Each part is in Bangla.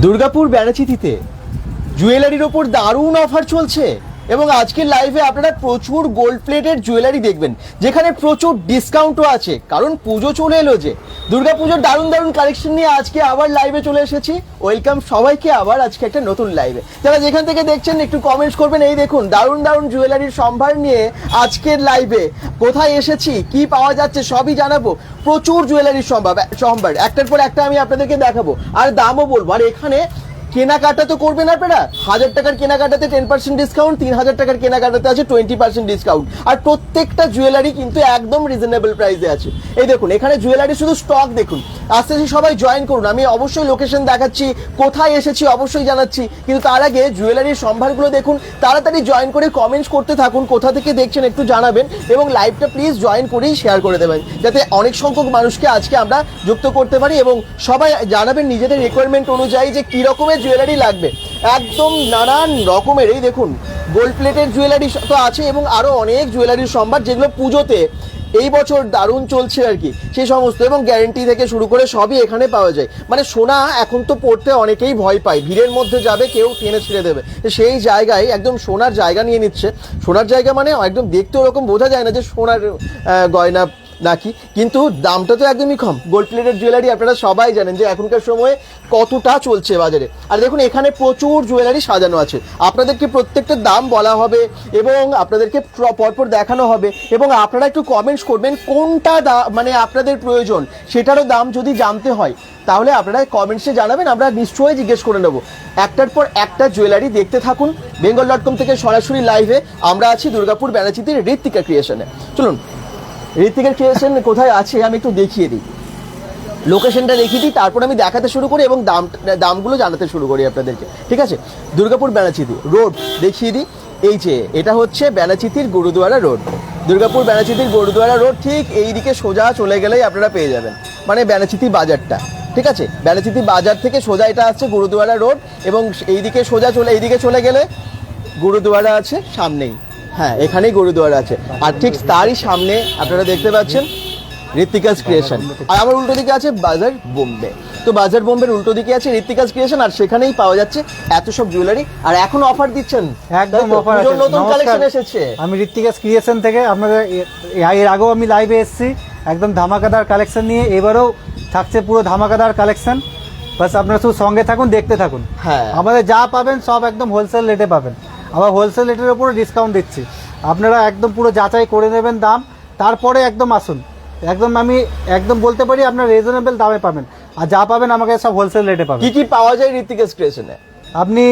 দুর্গাপুর ব্যানাচিতিতে জুয়েলারির ওপর দারুণ অফার চলছে এবং আজকের লাইভে আপনারা প্রচুর গোল্ড প্লেটেড জুয়েলারি দেখবেন, যেখানে প্রচুর ডিসকাউন্টও আছে, কারণ পুজো চলে এলো যে। দুর্গাপুজোর দারুণ দারুণ কালেকশন নিয়ে আজকে আবার লাইভে চলে এসেছি। ওয়েলকাম সবাইকে আবার আজকে একটা নতুন লাইভে। যারা যেখান থেকে দেখছেন একটু কমেন্টস করবেন। এই দেখুন দারুণ দারুণ জুয়েলারির সম্ভার নিয়ে আজকের লাইভে কোথায় এসেছি, কি পাওয়া যাচ্ছে সবই জানাবো। প্রচুর জুয়েলারির সম্ভার একটার পর একটা আমি আপনাদেরকে দেখাবো আর দামও বলবো। আর এখানে কেনাকাটা তো করবেন আপনারা, 1000 টাকার কেনাকাটাতে 10% ডিসকাউন্ট, 3000 টাকার কেনাকাটাতে আছে 20% ডিসকাউন্ট। আর প্রত্যেকটা জুয়েলারি কিন্তু একদম রিজনেবল প্রাইসে আছে। এই দেখুন এখানে জুয়েলারি শুধু স্টক দেখুন। আস্তে আস্তে সবাই জয়েন করুন। আমি অবশ্যই লোকেশন দেখাচ্ছি, কোথায় এসেছি অবশ্যই জানাচ্ছি, কিন্তু তার আগে জুয়েলারির সম্ভারগুলো দেখুন। তাড়াতাড়ি জয়েন করে কমেন্টস করতে থাকুন, কোথা থেকে দেখছেন একটু জানাবেন এবং লাইভটা প্লিজ জয়েন করেই শেয়ার করে দেবেন, যাতে অনেক সংখ্যক মানুষকে আজকে আমরা যুক্ত করতে পারি এবং সবাই জানাবেন নিজেদের রিকোয়ারমেন্ট অনুযায়ী যে কী রকমের জুয়েলারি লাগবে। একদম নানান রকমের, এই দেখুন গোল্ড প্লেটেড জুয়েলারি তো আছে এবং আরো অনেক জুয়েলারির সম্ভার, যেগুলো পুজোতে এই বছর দারুণ চলছে আর কি, সেই সমস্ত এবং গ্যারেন্টি থেকে শুরু করে সবই এখানে পাওয়া যায়। মানে সোনা এখন তো পড়তে অনেকেই ভয় পায়, ভিড়ের মধ্যে যাবে কেউ টেনে ছিঁড়ে দেবে, সেই জায়গায় একদম সোনার জায়গা নিয়ে নিচ্ছে। সোনার জায়গা মানে একদম দেখতে ওরকম বোঝা যায় না যে সোনার গয়না নাকি, কিন্তু দামটা তো একদমই কম। গোল্ড প্লেটেড জুয়েলারি আপনারা সবাই জানেন যে এখনকার সময়ে কতটা চলছে বাজারে। আর দেখুন এখানে প্রচুর জুয়েলারি সাজানো আছে, আপনাদেরকে প্রত্যেকটা দাম বলা হবে এবং আপনাদেরকে পরপর দেখানো হবে এবং আপনারা একটু কমেন্টস করবেন কোনটা মানে আপনাদের প্রয়োজন, সেটারও দাম যদি জানতে হয় তাহলে আপনারা কমেন্টসে জানাবেন, আমরা নিশ্চয়ই জিজ্ঞেস করে নেব। একটার পর একটা জুয়েলারি দেখতে থাকুন। bengal.com থেকে সরাসরি লাইভে আমরা আছি দুর্গাপুর ব্যানাচিতির ঋত্বিকা ক্রিয়েশনে। চলুন ঋত্বিকার ক্রিয়েশন কোথায় আছে আমি একটু দেখিয়ে দিই, লোকেশনটা দেখিয়ে দিই, তারপর আমি দেখাতে শুরু করি এবং দামগুলো জানাতে শুরু করি আপনাদেরকে, ঠিক আছে? দুর্গাপুর ব্যানাচিতি রোড দেখিয়ে দিই। এই যে এটা হচ্ছে ব্যানাচিতির গুরুদুয়ারা রোড, দুর্গাপুর ব্যানাচিতির গুরুদুয়ারা রোড, ঠিক এই দিকে সোজা চলে গেলেই আপনারা পেয়ে যাবেন মানে ব্যানাচিতি বাজারটা, ঠিক আছে? ব্যানাচিতি বাজার থেকে সোজা এটা আসছে গুরুদুয়ারা রোড এবং এইদিকে সোজা এইদিকে চলে গেলে গুরুদুয়ারা আছে সামনেই। হ্যাঁ, এখানেই গুরুদুয়ারা আছে আর ঠিক তারই সামনে আপনারা দেখতে পাচ্ছেন ঋত্বিকাস ক্রিয়েশন। আর আমার উল্টো দিকে আছে বাজার বোম্বে। তো বাজার বোম্বের উল্টো দিকে আছে ঋত্বিকাস ক্রিয়েশন আর সেখানেই পাওয়া যাচ্ছে এত সব জুয়েলারি। আর এখন অফার দিচ্ছেন, একদম অফার আছে, নতুন কালেকশন এসেছে। আমি ঋত্বিকাস ক্রিয়েশন থেকে আপনাদের এর আগেও আমি লাইভে এসেছি একদম ধামাকাদার কালেকশন নিয়ে, এবারেও থাকছে পুরো ধামাকাদার কালেকশন। বাস আপনারা শুধু সঙ্গে থাকুন, দেখতে থাকুন। হ্যাঁ, আমাদের যা পাবেন সব একদম হোলসেল রেটে পাবেন, আবার হোলসেল রেটের উপরে ডিসকাউন্ট দিচ্ছি। আপনারা একদম পুরো যাচাই করে নেবেন দাম, তারপরে একদম আসুন। একদম আমি একদম বলতে পারি আপনার রিজনেবল দামে পাবেন, আর যা পাবেন আমাকে সব হোলসেল রেটে পাবেন। কি কি পাওয়া যায় ঋত্বিকাস ক্রিয়েশনে? আপনি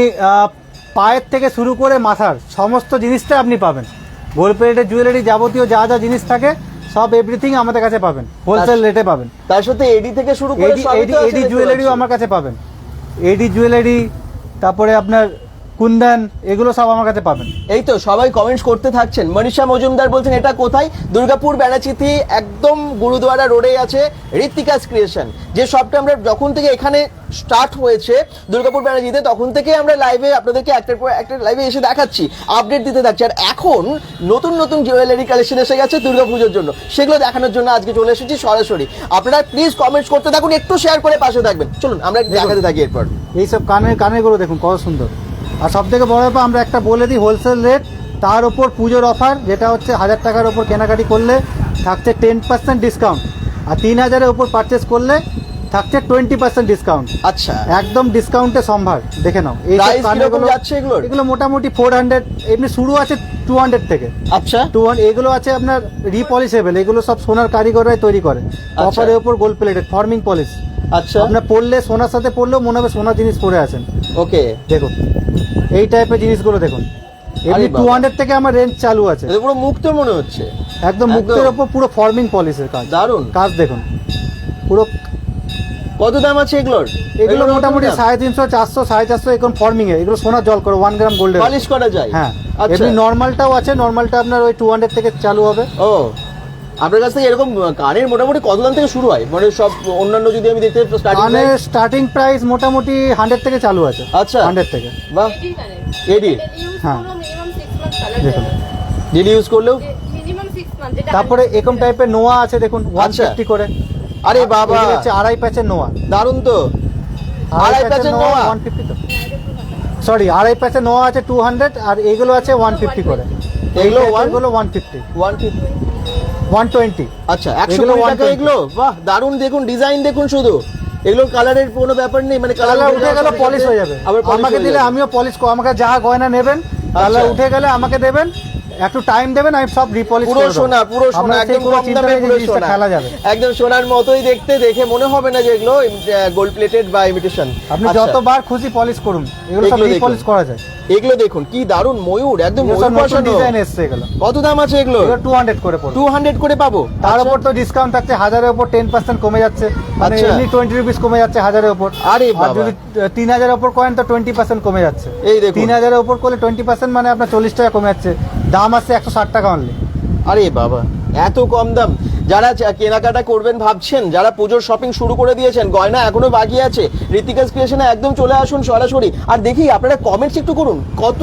পায়ের থেকে শুরু করে মাথার সমস্ত জিনিসটা আপনি পাবেন। গোল্ড প্লেটেড জুয়েলারি যাবতীয় যা যা জিনিস থাকে সব এভরিথিং আমাদের কাছে পাবেন, হোলসেল রেটে পাবেন। তার সাথে এডি থেকে শুরু করে এডি জুয়েলারিও আমার কাছে পাবেন। এডি জুয়েলারি, তারপরে আপনার কুন্দন, এগুলো সব আমার কাছে পাবেন। এই তো সবাই কমেন্টস করতে থাকছেন। মনীষা মজুমদার বলছেন এটা কোথায়? দুর্গাপুর ব্যানাচিতি একদম গুরুদুয়ারা রোডে আছে ঋত্বিকাস ক্রিয়েশন। যে শপটা আমরা যখন থেকে এখানে স্টার্ট হয়েছে দুর্গাপুর ব্যানাচিতিতে তখন থেকে আমরা লাইভে আপনাদেরকে একটার পর একটা লাইভে এসে দেখাচ্ছি, আপডেট দিতে থাকছি। আর এখন নতুন নতুন জুয়েলারি কালেকশন এসে গেছে দুর্গাপুজোর জন্য, সেগুলো দেখানোর জন্য আজকে চলে এসেছি সরাসরি। আপনারা প্লিজ কমেন্টস করতে থাকুন, একটু শেয়ার করে পাশে থাকবেন। চলুন আমরা দেখাতে থাকি। এরপর এইসব কানেরগুলো দেখুন কত সুন্দর। আর সব থেকে বড় ব্যাপার আমরা একটা বলে দিই, হোলসেল রেট, তার ওপর পুজোর অফার, যেটা হচ্ছে 1000 টাকার ওপর কেনাকাটি করলে থাকছে 10% ডিসকাউন্ট, আর 3000-এর ওপর পারচেস করলে থাকছে 20% ডিসকাউন্ট। আচ্ছা, একদম ডিসকাউন্টে সম্ভার। দেখে নাও এই কানেরগুলো যাচ্ছে, এগুলো মোটামুটি 400, এমনি শুরু আছে 200 থেকে। আচ্ছা, 200 এগুলো আছে আপনার রিপলিশেবল, এগুলো সব সোনার কারিগররাই তৈরি করে। অফারের ওপর গোল্ড প্লেটেড ফর্মিং পলিশ। আচ্ছা, আপনার পরলে সোনার সাথে পরলেও মনে হবে সোনার জিনিস পরে আছেন। ওকে, দেখুন এই টাইপের জিনিসগুলো দেখুন। এমনি 200 থেকে আমার রেঞ্জ চালু আছে। পুরো মুক্ত মনে হচ্ছে, একদম মুক্তের ওপর পুরো ফর্মিং পলিশের কাজ। দারুন কাজ দেখুন পুরো। কত দাম আছে এগুলোর? এগুলো মোটামুটি 350, 400, 450 এখন ফর্মিং এ। এগুলো সোনার জল করে 1 গ্রাম গোল্ডের পলিশ করা যায়। হ্যাঁ, আচ্ছা, এমনি নরমালটাও আছে, নরমালটা আপনার ওই 200 থেকে চালু হবে। ও, আপনার কাছ থেকে এরকম কানের মোটামুটি কত দাম থেকে শুরু হয়? মানে সব অন্যান্য যদি আমি দেখতে স্টার্টিং প্রাইস মোটামুটি 100 থেকে চালু আছে। আচ্ছা, 100 থেকে। বাহ, এডি, হ্যাঁ দেখুন ডেলি ইউজ করলেও। তারপরে এরকম টাইপের নোয়া আছে দেখুন 150 করে। আরে বাবা, হচ্ছে 2.5 প্যাচের নোয়া। দারুন তো। আড়াই প্যাচের নোয়া 150 তো, সরি আড়াই প্যাচের নোয়া আছে 200, আর এগুলো আছে 150 করে। এগুলো এগুলো 150, 150 120। আচ্ছা 120 এগুলো টাকা 120 এগুলো, বাহ দারুণ, দেখুন ডিজাইন দেখুন শুধু, এগুলো কালারের কোনো ব্যাপার নেই, মানে কালার উঠে গেলে পলিশ হয়ে যাবে, আবার polish আমাকে হয়ে দিলে যাবে। আমিও পলিশ আমাকে যা গয়না নেবেন কালার আচ্ছা। উঠে গেলে আমাকে দেবেন, একটু টাইম দেবেন, আমি সব রিপলিশ পুরো সোনা, পুরো সোনা, একদম কম দামে পুরো সোনা, খেলা যাবে। একদম সোনার মতোই দেখতে, দেখে মনে হবে না যে এগুলো গোল্ড প্লেটেড বা ইমিটেশন। আপনি যতবার খুশি পলিশ করুন, এগুলো সব এগুলো দেখুন। রিপলিশ করা যায়। এগুলো দেখুন কি দারুণ ময়ূর, একদম এগুলো ময়ূর সব নতুন বসানো। ডিজাইন এসছে এগুলো। কত দাম আছে এগুলো? এগুলো 200 করে পড়বে। 200 করে পাবো? তার উপর তো ডিসকাউন্ট থাকছে, 1000 এর উপর 10% কমে যাচ্ছে, মানে আচ্ছা। এমনি 20 রুপিস কমে যাচ্ছে 1000 এর উপর। আরে আর বাবা। যদি 3000 এর উপর করেন তো 20% কমে যাচ্ছে। এই দেখুন। 3000 এর উপর করলে 20% মানে আপনার 40 টাকা কমে যাচ্ছে, দাম আসছে 160 টাকা অনলি। আরে বাবা, এত কম দাম! যারা কেনাকাটা করবেন ভাবছেন, যারা পুজোর শপিং শুরু করে দিয়েছেন, গয়না এখনো বাকি আছে, ঋতিকাস ক্রিয়েশনে একদম চলে আসুন সরাসরি। আর দেখি আপনারা কমেন্টস একটু করুন, কত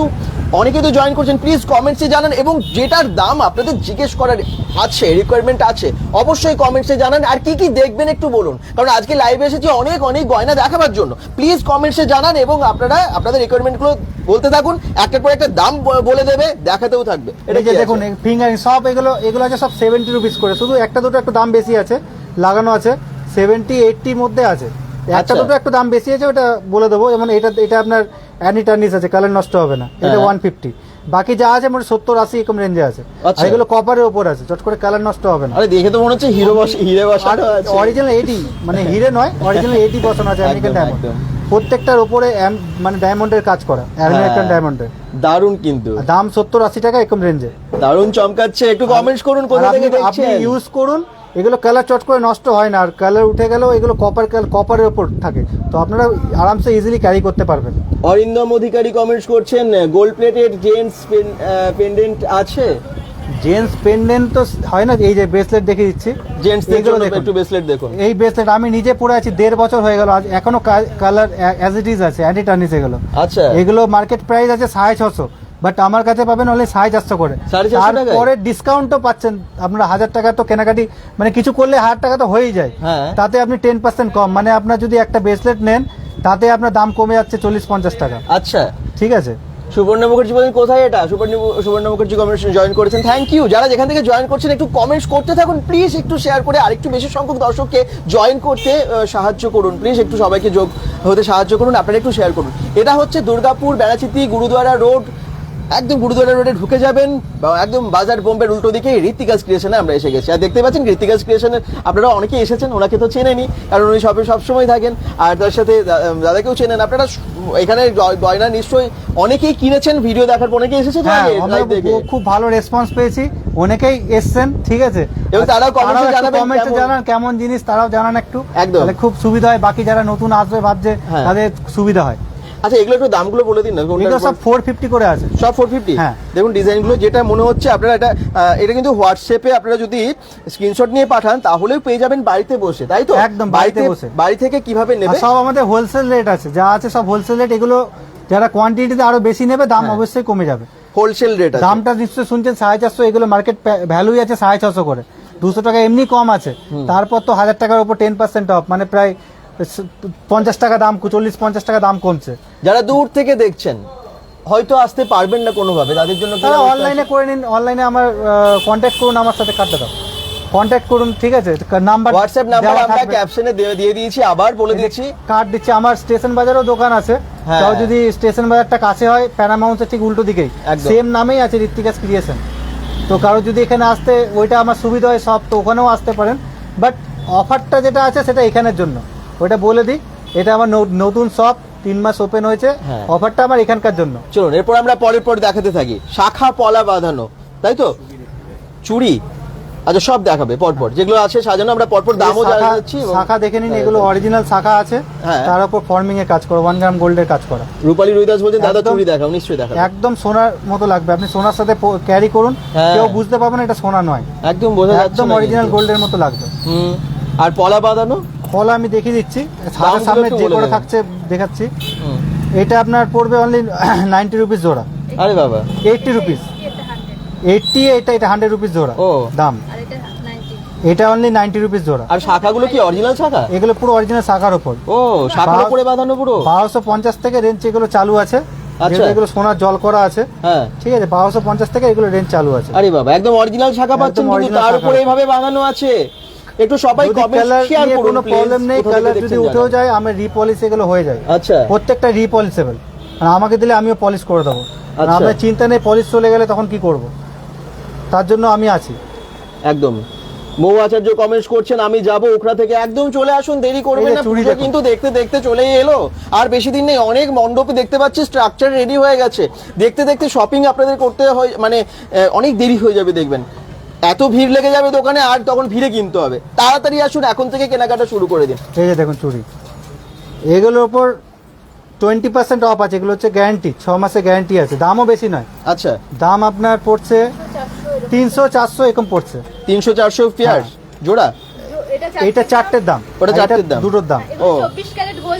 অনেকে তো জয়েন করছেন, প্লিজ কমেন্টসে জানান, এবং যেটার দাম আপনাদের জিজ্ঞেস করার আছে, রিকোয়ারমেন্ট আছে, অবশ্যই কমেন্টসে জানান। আর কি কি দেখবেন একটু বলুন, কারণ আজকে লাইভে এসেছি অনেক অনেক গয়না দেখাবার জন্য। প্লিজ কমেন্টসে জানান, এবং আপনারা আপনাদের রিকোয়ারমেন্টগুলো বলতে থাকুন, একটার পর একটা দাম বলে দেবে, দেখাতেও থাকবে। এটা যে দেখুন ফিঙ্গারিং সব এগুলো আছে সব 70 রুপিস করে, শুধু একটা দুটো একটু দাম বেশি আছে লাগানো আছে, 70-80 মধ্যে আছে, একটা আচ্ছা। দুটো একটু দাম বেশি আছে, ওটা বলে দেবো। যেমন এটা আপনার অ্যানি টার্নিস আছে, কালার নষ্ট হবে না, এটা হ্যাঁ। 150। বাকি যা আছে মোট 70-80 এরকম রেঞ্জে আছে। আচ্ছা। আর এগুলো কপারের উপর আছে, চট করে কালার নষ্ট হবে না। আরে দেখে তো মনে হচ্ছে হিরে বসানো আছে। অরিজিনাল 80, মানে হিরে নয়, অরিজিনাল 80 বসানো আছে আমেরিকান একদম, ডায়মন্ড। একদম। প্রত্যেকটার উপরে মানে ডায়মন্ডের কাজ করা, আমেরিকান ডায়মন্ডের। দারুণ কিন্তু, দাম 70-80 টাকা এরকম রেঞ্জে। দারুণ চমকাচ্ছে। একটু কমেন্টস করুন কোথা থেকে আপনি দেখছেন। ইউজ করুন, এগুলো কালার চট করে নষ্ট হয় না, আর কালার উঠে গেলেও এগুলো কপারের উপর থাকে, তো আপনারা আরামসে ইজিলি ক্যারি করতে পারবেন। অরিন্দম অধিকারী কমেন্টস করছেন, গোল্ড প্লেটেড জেন্টস পেন্ডেন্ট আছে? জেন্টস পেন্ডেন্ট তো হয় না, এই যে ব্রেসলেট দেখে দিচ্ছি, জেন্টসদের এগুলো জন্য দেখুন। একটু ব্রেসলেট দেখুন। এই ব্রেসলেট আমি নিজে পরে আছি 1.5 বছর হয়ে গেল, আজ এখনো কালার অ্যাজ ইট ইজ আছে, অ্যান্টি টার্নিস এগুলো। আচ্ছা। এগুলো মার্কেট প্রাইস আছে 650, বাট আমার কাছে পাবেন অনলি 450 করে। 450 টাকায়? তারপরে ডিসকাউন্টও পাচ্ছেন আপনারা, 1000 টাকা তো কেনাকাটি, মানে কিছু করলে 1000 টাকা তো হয়েই যায়, হ্যাঁ। তাতে আপনি 10% কম, মানে আপনার যদি একটা ব্রেসলেট নেন তাতে আপনার দাম কমে যাচ্ছে 40-50 টাকা। আচ্ছা। ঠিক আছে। সুবর্ণ মুখার্জি বলেন কোথায় এটা? সুবর্ণ মুখার্জি কমেন্টস জয়েন করেছেন, থ্যাংক ইউ। যারা যেখান থেকে জয়েন করছেন একটু কমেন্টস করতে থাকুন, প্লিজ একটু শেয়ার করে আরেকটু বেশি সংখ্যক দর্শককে জয়েন করতে সাহায্য করুন, প্লিজ একটু সবাইকে যোগ হতে সাহায্য করুন, আপনারা একটু শেয়ার করুন। এটা হচ্ছে দুর্গাপুর বেড়াচিতি গুরুদুয়ারা রোড, একদম গুরুদুয়ারা রোডে ঢুকে যাবেন, বা একদম বাজার বোম্বের উল্টো দিকে ঋতিকাস ক্রিয়েশনে আমরা এসে গেছি। আর দেখতে পাচ্ছেন ঋতিকাস ক্রিয়েশনে আপনারা অনেকেই এসেছেন, ওনাকে তো চেনেনি কারণ উনি সবসময় থাকেন, আর তার সাথে দাদাকেও চেনেন আপনারা। এখানে গয়না নিশ্চয়ই অনেকেই কিনেছেন, ভিডিও দেখার পর অনেকেই এসেছেন হ্যাঁ, live আমরা দেখে। খুব ভালো রেসপন্স পেয়েছি, অনেকেই এসছেন। ঠিক আছে, এবং তারাও কমেন্টে জানাবেন কমেন্টে কেমন- জানান কেমন জিনিস, তারাও জানান একটু, একদম। তাহলে খুব সুবিধা হয়, বাকি যারা নতুন আসবে ভাবছে হ্যাঁ। তাদের সুবিধা হয়। আচ্ছা, এগুলো একটু দামগুলো বলে দিন না। এগুলো সব 450 করে আছে। সব 450? হ্যাঁ। দেখুন ডিজাইনগুলো, যেটা মনে হচ্ছে আপনারা এটা কিন্তু হোয়াটসঅ্যাপে আপনারা যদি স্ক্রিনশট নিয়ে পাঠান তাহলেও পেয়ে যাবেন বাড়িতে বসে, তাই তো? একদম, বাড়িতে বসে। বাড়ি থেকে কিভাবে আর নেবে? সব আমাদের হোলসেল রেট আছে, যা আছে সব হোলসেল রেট। এগুলো যারা কোয়ান্টিটিতে আরো বেশি নেবে দাম হ্যাঁ। অবশ্যই কমে যাবে। হোলসেল রেট আছে। দামটা নিশ্চয়ই শুনছেন 450, এগুলো মার্কেট ভ্যালুই আছে 650 করে, 200 টাকা এমনি কম আছে। তারপর তো 1000 টাকার উপর 10% অফ, মানে প্রায় 50 টাকা দাম, 40-50 টাকা দাম কমছে। যারা দূর থেকে দেখছেন হয়তো আসতে পারবেন না কোনোভাবে, তাদের জন্য কি তারা ব্যবস্থা অনলাইনে আছে? করে নিন, অনলাইনে আমার কন্ট্যাক্ট করুন, আমার সাথে কাটতে দাও, কন্ট্যাক্ট করুন। ঠিক আছে, নাম্বার হোয়াটসঅ্যাপ নাম্বার আমরা ক্যাপশনে দিয়ে দিয়েছি, আবার বলে দিচ্ছি। কার্ড দিচ্ছি। আমার স্টেশন বাজারেও দোকান আছে, হ্যাঁ। তাও যদি স্টেশন বাজারটা কাছে হয়, প্যারামাউন্টের ঠিক উল্টো দিকেই একদম। সেম নামেই আছে ঋত্বিকাস ক্রিয়েশন। তো কারো যদি এখানে আসতে ওইটা আমার সুবিধা হয় সব, তো ওখানেও আসতে পারেন, বাট অফারটা যেটা আছে সেটা এখানের জন্য, ওইটা বলে দিই। এটা আমার নতুন শপ, 3 মাস ওপেন হয়েছে, হ্যাঁ। অফারটা আমার এখানকার জন্য। চলুন এরপর আমরা পর দেখাতে থাকি। শাখা পলা বাঁধানো, তাই তো? চুড়ি, আচ্ছা সব দেখাবে পরপর, যেগুলো আছে সাজানো আমরা পরপর দামও জানাচ্ছি। শাখা দেখে নিন, এগুলো অরিজিনাল শাখা আছে, হ্যাঁ। তার উপর ফর্মিং এ কাজ করা, 1 গ্রাম গোল্ডের কাজ করা। রূপালী রুইদাস বলছেন দাদা একদম। চুড়ি দেখাও, নিশ্চয়ই দেখাও। একদম সোনার মতো লাগবে, আপনি সোনার সাথে ক্যারি করুন, হ্যাঁ। কেউ বুঝতে পারবেন এটা সোনা নয়, একদম বোঝা যাচ্ছে একদম না অরিজিনাল কিন্তু। গোল্ডের মতো লাগবে। হুম। আর পলা বাঁধানো ফল আমি দেখিয়ে দিচ্ছি, দামগুলো হাতের সামনে একটু যে বলে করে দেবেন। থাকছে দেখাচ্ছি। হুম। এটা আপনার পড়বে অনলি 90 রুপিস জোড়া, আরে বাবা, 80 রুপিস, 80 এটা 100 রুপিস জোড়া ও। দাম। আর এটা 90 এটা অনলি 90 রুপিস জোড়া। আর শাখাগুলো কি অরিজিনাল শাখা? এগুলো পুরো অরিজিনাল শাখার উপর। ও, শাখার উপরে বাঁধানো পুরো। 1250 থেকে রেঞ্জ এগুলো চালু আছে। আচ্ছা। যেগুলো এগুলো সোনার জল করা আছে, হ্যাঁ ঠিক আছে, 1250 থেকে এগুলো রেঞ্জ চালু আছে। আরে বাবা, একদম অরিজিনাল শাখা পাচ্ছেন, একদম কিন্তু original তার শাখা। উপরে এইভাবে বাঁধানো আছে। একটু সবাই যদি কমেন্ট কালার শেয়ার নিয়ে করুন, কোনো প্রবলেম নেই, কালার যদি উঠেও যায় আমি রিপলিশ এগুলো হয়ে যায়। আচ্ছা প্রত্যেকটা রিপলিশেবল, আর আমাকে দিলে আমিও পলিশ করে দেবো। আর আচ্ছা। আমার চিন্তা নেই পলিশ চলে গেলে তখন কি করব, তার জন্য আমি আছি। একদম। মৌ আচার্য কমেন্টস করছেন আমি যাব ওখরা থেকে, একদম চলে আসুন, দেরি করবেন এই যে না, চুড়ি পুজো দেখুন। কিন্তু দেখতে দেখতে চলেই এলো। আর বেশি দিন নেই, অনেক মণ্ডপে দেখতে পাচ্ছি স্ট্রাকচার রেডি হয়ে গেছে। দেখতে দেখতে শপিং আপনাদের করতে হয়, মানে অনেক দেরি হয়ে যাবে, দেখবেন এত ভিড় লেগে যাবে দোকানে, আর তখন ভিড়ে কিনতে হবে। তাড়াতাড়ি আসুন, এখন থেকে কেনাকাটা শুরু করে দিন। এই যে দেখুন চুড়ি, এগুলোর ওপর 20% অফ আছে। এগুলো হচ্ছে গ্যারান্টি, 6 মাসের গ্যারান্টি আছে। দামও বেশি নয়, আচ্ছা, দাম আপনার পড়ছে 300-400 এরকম পড়ছে। 300-400 পেয়ার জোড়া? এটা চারটের দাম, ওটা আর এটা চারটের দাম। দুটোর দাম। ও,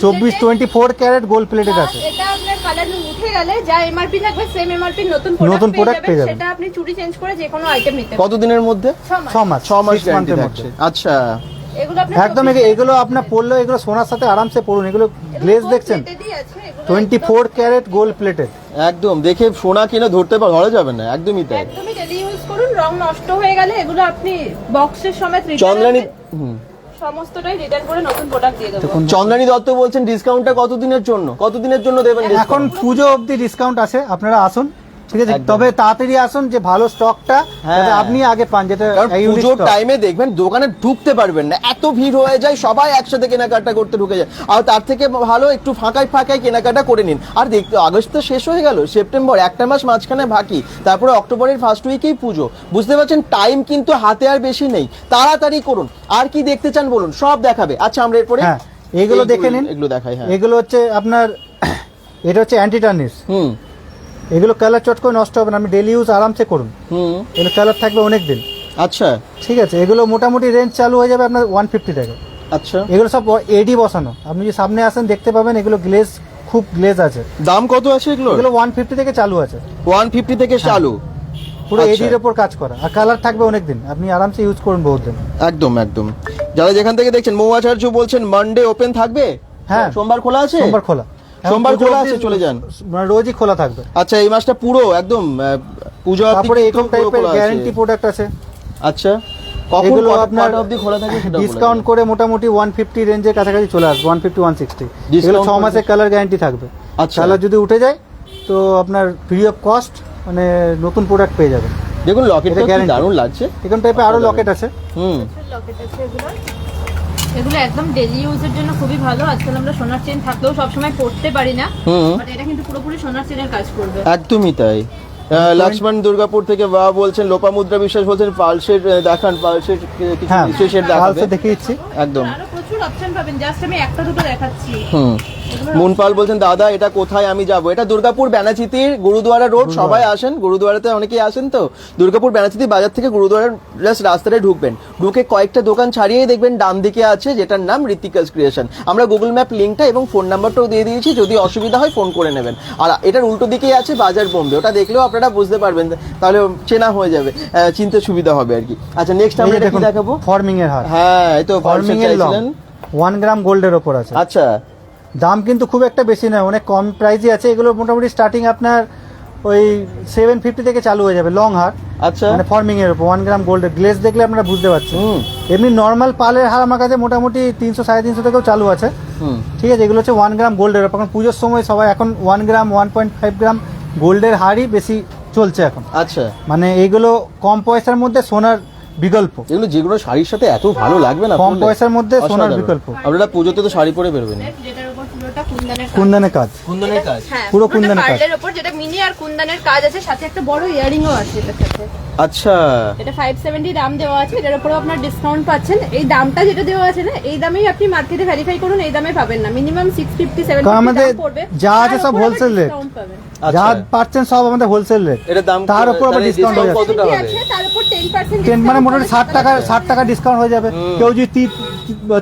24 ক্যারেট গোল্ড প্লেটেড আছে। এটা আপনার কালার উঠে গেলে যা এমআরপি থাকবে সেম এমআরপি নতুন নতুন প্রোডাক্ট product পেয়ে যাবেন। সেটা আপনি চুড়ি চেঞ্জ করে যে কোনো আইটেম নিতে পারেন। কতদিনের মধ্যে? 6 মাস 6 মাস 6 গ্যারান্টি মান্থের থাকছে। মধ্যে। আচ্ছা, এগুলো আপনি একদম এগুলো আপনার পরলেও এগুলো সোনার সাথে আরামসে পরুন। এগুলো গ্লেজ দেখছেন, 24 ক্যারেট গোল্ড প্লেটেড। একদম দেখে সোনা কিনে ধরা যাবে না, একদমই তাই। একদমই ডেলি ইউজ করুন, রং নষ্ট হয়ে গেলে এগুলো আপনি বক্সের সমেত চন্দ্রানী, সমস্তটাই রিটার্ন করে নতুন প্রোডাক্ট দিয়ে দেবো। চন্দ্রানী দত্ত বলছেন ডিসকাউন্টটা কতদিনের জন্য, কতদিনের জন্য দেবেন এখন discount? পুজো অবধি ডিসকাউন্ট আছে, আপনারা আসুন, ঠিক আছে, একদম। তবে তাড়াতাড়ি আসুন যে ভালো স্টকটা হ্যাঁ। আপনি আগে পান, যেটা কারণ unique পুজোর stock। টাইমে দেখবেন দোকানে ঢুকতে পারবেন না, এত ভিড় হয়ে যায়, সবাই একসাথে কেনাকাটা করতে ঢুকে যায়। আর তার থেকে ভালো একটু ফাঁকায় ফাঁকায় কেনাকাটা করে নিন। আর দেখতে আগস্ট তো শেষ হয়ে গেল, সেপ্টেম্বর একটা মাস মাঝখানে বাকি, তারপরে অক্টোবরের ফার্স্ট উইকেই পুজো। বুঝতে পারছেন, টাইম কিন্তু হাতে আর বেশি নেই, তাড়াতাড়ি করুন। আর কি দেখতে চান বলুন, সব দেখাবে। আচ্ছা, আমরা এরপরে হ্যাঁ, এগুলো দেখে নিন। এগুলো দেখাই। হ্যাঁ, এগুলো হচ্ছে আপনার এটা হচ্ছে অ্যান্টি টার্নিশ। হুম এগুলো কালার চট করে নষ্ট হবে না, আপনি ডেলি ইউজ আরামসে করুন। হুম এগুলো কালার থাকবে অনেক দিন, আচ্ছা ঠিক আছে। এগুলো মোটামুটি রেঞ্জ চালু হয়ে যাবে আপনার 150 টাকা। আচ্ছা, এগুলো সব এডি বসানো, আপনি যদি সামনে আসেন দেখতে পাবেন এগুলো গ্লেজ, খুব গ্লেজ আছে। দাম কত আছে এগুলো? এগুলো 150 থেকে চালু আছে, 150 থেকে চালু, পুরো আচ্ছা। এডির ওপর কাজ করা, আর কালার থাকবে অনেক দিন, আপনি আরামসে ইউজ করুন বহুত দিন। একদম একদম। যারা যেখান থেকে দেখছেন, মৌ আচার্য বলছেন মানডে ওপেন থাকবে, হ্যাঁ। সোমবার খোলা আছে? সোমবার খোলা, সোমবার পুজো খোলা অবধি আছে, চলে যান। মানে রোজই খোলা থাকবে। আচ্ছা, এই মাসটা পুরো একদম পুজো অবধি তারপরে কিন্তু এরকম পুরো টাইপের খোলা আছে। গ্যারান্টি প্রোডাক্ট আছে। আচ্ছা, কখন এগুলো আপনার আপনার অবধি খোলা থাকে সেটা ডিসকাউন্ট করে মোটামুটি 150 রেঞ্জের কাছাকাছি চলে আসবে, 150-160। এগুলো Discount 6 করে মাসের কালার গ্যারান্টি থাকবে। আচ্ছা। কালার যদি উঠে যায় তো আপনার ফ্রি অফ কস্ট মানে নতুন প্রোডাক্ট পেয়ে যাবেন। দেখুন লকেটটা এটা কি guarantee। দারুণ লাগছে। এরকম টাইপের আরো লকেট আছে। হুম, লকেট আছে এগুলো। এগুলো একদম ডেলি ইউজের জন্য খুবই ভালো। আজকাল আমরা সোনার চেন থাকলেও সবসময় পড়তে পারি না, হুম, বাট এটা কিন্তু পুরোপুরি সোনার চেনের কাজ করবে। একদমই তাই। লক্ষ্মণ দুর্গাপুর থেকে বা বলছেন, লোপামুদ্রা বিশ্বাস বলছেন পালসের দেখান, পালসের কিছু হ্যাঁ, বিশেষের দেখাবে। কালকে দেখিয়ে দিচ্ছি। একদম। আরো প্রচুর অপশন পাবেন, জাস্ট আমি একটা দুটো দেখাচ্ছি। হুম। মুনপাল বলছেন দাদা এটা কোথায় আমি যাব? এটা দুর্গাপুর ব্যানাচিতির গুরুদুয়ারা রোড। সবাই আসেন, গুরুদুয়ারাতে অনেকেই আসেন তো। দুর্গাপুর ব্যানাচিতি বাজার থেকে গুরুদুয়ারার জাস্ট রাস্তায় ঢুকবেন, ঢুকে কয়েকটা দোকান ছাড়িয়েই দেখবেন ডান দিকে আছে যেটার নাম ঋতিকাস ক্রিয়েশন। আমরা গুগল ম্যাপ লিঙ্কটা এবং ফোন নাম্বারটাও দিয়ে দিয়েছি, যদি অসুবিধা হয় ফোন করে নেবেন। আর এটার উল্টো দিকেই আছে বাজার বোম্বে, ওটা দেখলেও আপনারা বুঝতে পারবেন, তাহলে চেনা হয়ে যাবে, চিনতে সুবিধা হবে আর কি। আচ্ছা, নেক্সট আমরা এটা কি দেখাবো? ফর্মিং এর হার। হ্যাঁ, এই তো ফর্মিং এর লং চাইছিলেন। 1 গ্রাম গোল্ডের ওপর আছে। আচ্ছা, দাম কিন্তু খুব একটা বেশি নয়, অনেক কম প্রাইসই আছে। এগুলো মোটামুটি স্টার্টিং আপনার ওই 750 থেকে চালু হয়ে যাবে লং হার, আচ্ছা, মানে ফর্মিং এর উপর 1 গ্রাম গোল্ডের। গ্লেজ দেখলে আপনারা বুঝতে পারছেন। হুম এমনি নর্মাল পালের হার আমার কাছে মোটামুটি 300-350 থেকেও চালু আছে, হুম, ঠিক আছে। এগুলো হচ্ছে 1 গ্রাম গোল্ডের ওপর। এখন পুজোর সময় সবাই এখন 1 গ্রাম 1.5 গ্রাম গোল্ডের হারই বেশি চলছে এখন। আচ্ছা। মানে এইগুলো কম পয়সার মধ্যে সোনার বিকল্প। এগুলো যেগুলো শাড়ির সাথে এত ভালো লাগবে না, কম পরলে। পয়সার মধ্যে সোনার অসাধারণ। বিকল্প। আপনারা পুজোতে তো শাড়ি পরে বেরোবেন। যেটার উপর পুরোটা কুন্দনের কাজ। কুন্দনের কাজ, কুন্দনের কাজ। হ্যাঁ, পুরো পুরোটা কুন্দনের কাজ। পার্লের উপর যেটা মিনি আর কুন্দনের কাজ আছে, সাথে একটা বড় ইয়ারিংও আছে এটার সাথে। আচ্ছা, এটা 570 দাম দেওয়া আছে, এটার উপরেও আপনার ডিসকাউন্ট পাচ্ছেন। এই দামটা যেটা দেওয়া আছে না, এই দামেই আপনি মার্কেটে ভেরিফাই করুন, এই দামে পাবেন না। মিনিমাম 650-750 কারণ আমাদের দাম পড়বে, যা আছে সব wholesale rate। ডিসকাউন্ট পাবেন। যা পাচ্ছেন সব আমাদের হোলসেল রেট। এটার দাম তার উপর আবার তাহলে discount হয়ে discount কতটা কি হবে? আছে, তার উপর 10% মানে মোটামুটি 60 টাকা ডিসকাউন্ট হয়ে যাবে। কেউ যদি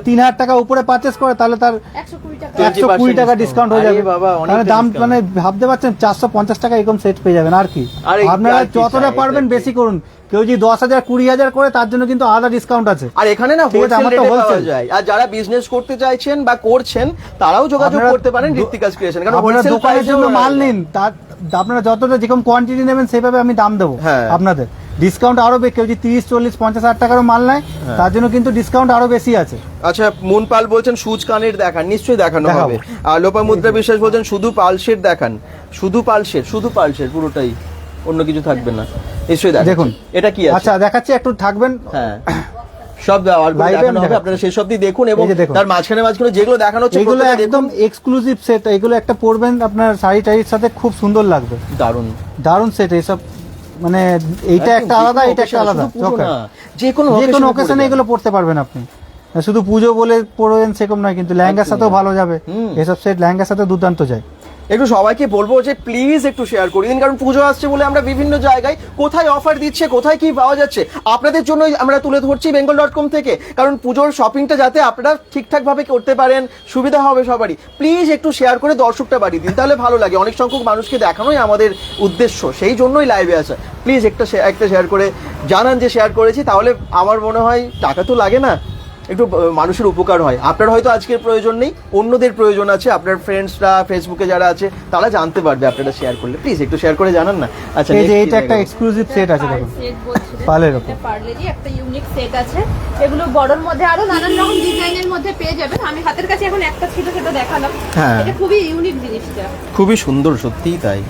3000 টাকা উপরে পারচেস করে তাহলে তার 120 টাকা। 120 টাকা ডিসকাউন্ট হয়ে যাবে। আরে বাবা, অনেক মানে দাম discount। মানে ভাবতে পারছেন 450 টাকা এরকম সেট পেয়ে যাবেন। আর কি আর এই আপনারা আর কি যতটা চাই, পারবেন এটা কি? বেশি করুন। কেউ যদি 10,000 20,000 করে তার জন্য কিন্তু আলাদা ডিসকাউন্ট আছে। আর এখানে না ঠিক আছে, হোলসেল আমার তো রেটে পাওয়া wholesale। যায়। আর যারা বিজনেস করতে চাইছেন বা করছেন তারাও যোগাযোগ আপনারা করতে পারেন ঋত্বিকাস ক্রিয়েশন, কারণ আপনারা হোলসেল দোকানের জন্য মাল নিন, তার আপনারা যতটা যেরকম কোয়ান্টিটি নেবেন সেভাবে আমি দাম দেবো হ্যাঁ। আপনাদের। ডিসকাউন্ট আরো বেশি, কেউ যদি 30, 40, 50,000 টাকারও মাল নেয় তার জন্য কিন্তু ডিসকাউন্ট আরো বেশি আছে। আচ্ছা, মুনপাল বলছেন সুচ কানের দেখান, নিশ্চয়ই দেখানো দেখাবো। হবে। আর লোপামুদ্রা বিশ্বাস বলছেন শুধু পালসেট দেখান, শুধু পালসেট পুরোটাই, অন্য কিছু থাকবে না, নিশ্চয়ই দেখান। দেখুন এটা কি আছে? আচ্ছা দেখাচ্ছি, একটু থাকবেন। হ্যাঁ, সব Live দেখানো আমি হবে, দেখাচ্ছি। আপনারা সেই সবই দেখুন এবং এই যে দেখুন। তার মাঝখানে যেগুলো দেখানো হচ্ছে এগুলো প্রত্যেকটা একদম দেখুন। এক্সক্লুসিভ সেট, এগুলো একটা পরবেন আপনার শাড়ি টাড়ির সাথে খুব সুন্দর লাগবে, দারুণ। দারুণ সেট এইসব, মানে এইটা একদম, একটা আলাদা, যে কোনো এটা একটা occasion, আলাদা, শুধু পুজো চোখে। না, যে কোনো যে কোনো occasion এ ওকেশনে পরে এগুলো পড়তে পারবেন আপনি, শুধু পুজো বলে পরবেন সেরকম নয়, কিন্তু লেহেঙ্গার একদম। সাথেও ভালো যাবে। হুম। এসব সেট লেহেঙ্গার সাথে দুর্দান্ত যায়। একটু সবাইকে বলবো যে প্লিজ একটু শেয়ার করে দিন, কারণ পুজো আসছে বলে আমরা বিভিন্ন জায়গায় কোথায় অফার দিচ্ছে, কোথায় কি পাওয়া যাচ্ছে আপনাদের জন্যই আমরা তুলে ধরছি bengal.com থেকে, কারণ পুজোর শপিংটা যাতে আপনারা ঠিকঠাক ভাবে করতে পারেন, সুবিধা হবে সবারই। প্লিজ একটু শেয়ার করে দর্শকটা বাড়িয়ে দিন, তাহলে ভালো লাগে। অনেক সংখ্যক মানুষকে দেখানোই আমাদের উদ্দেশ্য, সেই জন্যই লাইভে আসা। প্লিজ একটা শেয়ার করে জানান যে শেয়ার করেছি, তাহলে আমার মনে হয় টাকা তো লাগে না, একটু মানুষের উপকার হয়। আপনার হয়তো আজকের প্রয়োজন নেই, অন্যদের প্রয়োজন আছে, আপনার ফ্রেন্ডসরা ফেসবুকে যারা আছে তারা জানতে পারবে আপনারা শেয়ার করলে। প্লিজ একটু শেয়ার করে জানান না। আচ্ছা, এই যে next কি এইটা একটা দেখাবো? এক্সক্লুসিভ সেট আছে দেখুন, সেট বলছিলেন, পার্লের ওপর। এটা পার্লেরই একটা ইউনিক সেট আছে। এগুলো বড়র মধ্যে আরো নানান রকম ডিজাইনের মধ্যে পেয়ে যাবেন। আমি হাতের কাছে এখন একটা ছিল, সেটা দেখালাম। হ্যাঁ। এটা খুবই ইউনিক জিনিসটা। খুবই সুন্দর, সত্যিই তাই।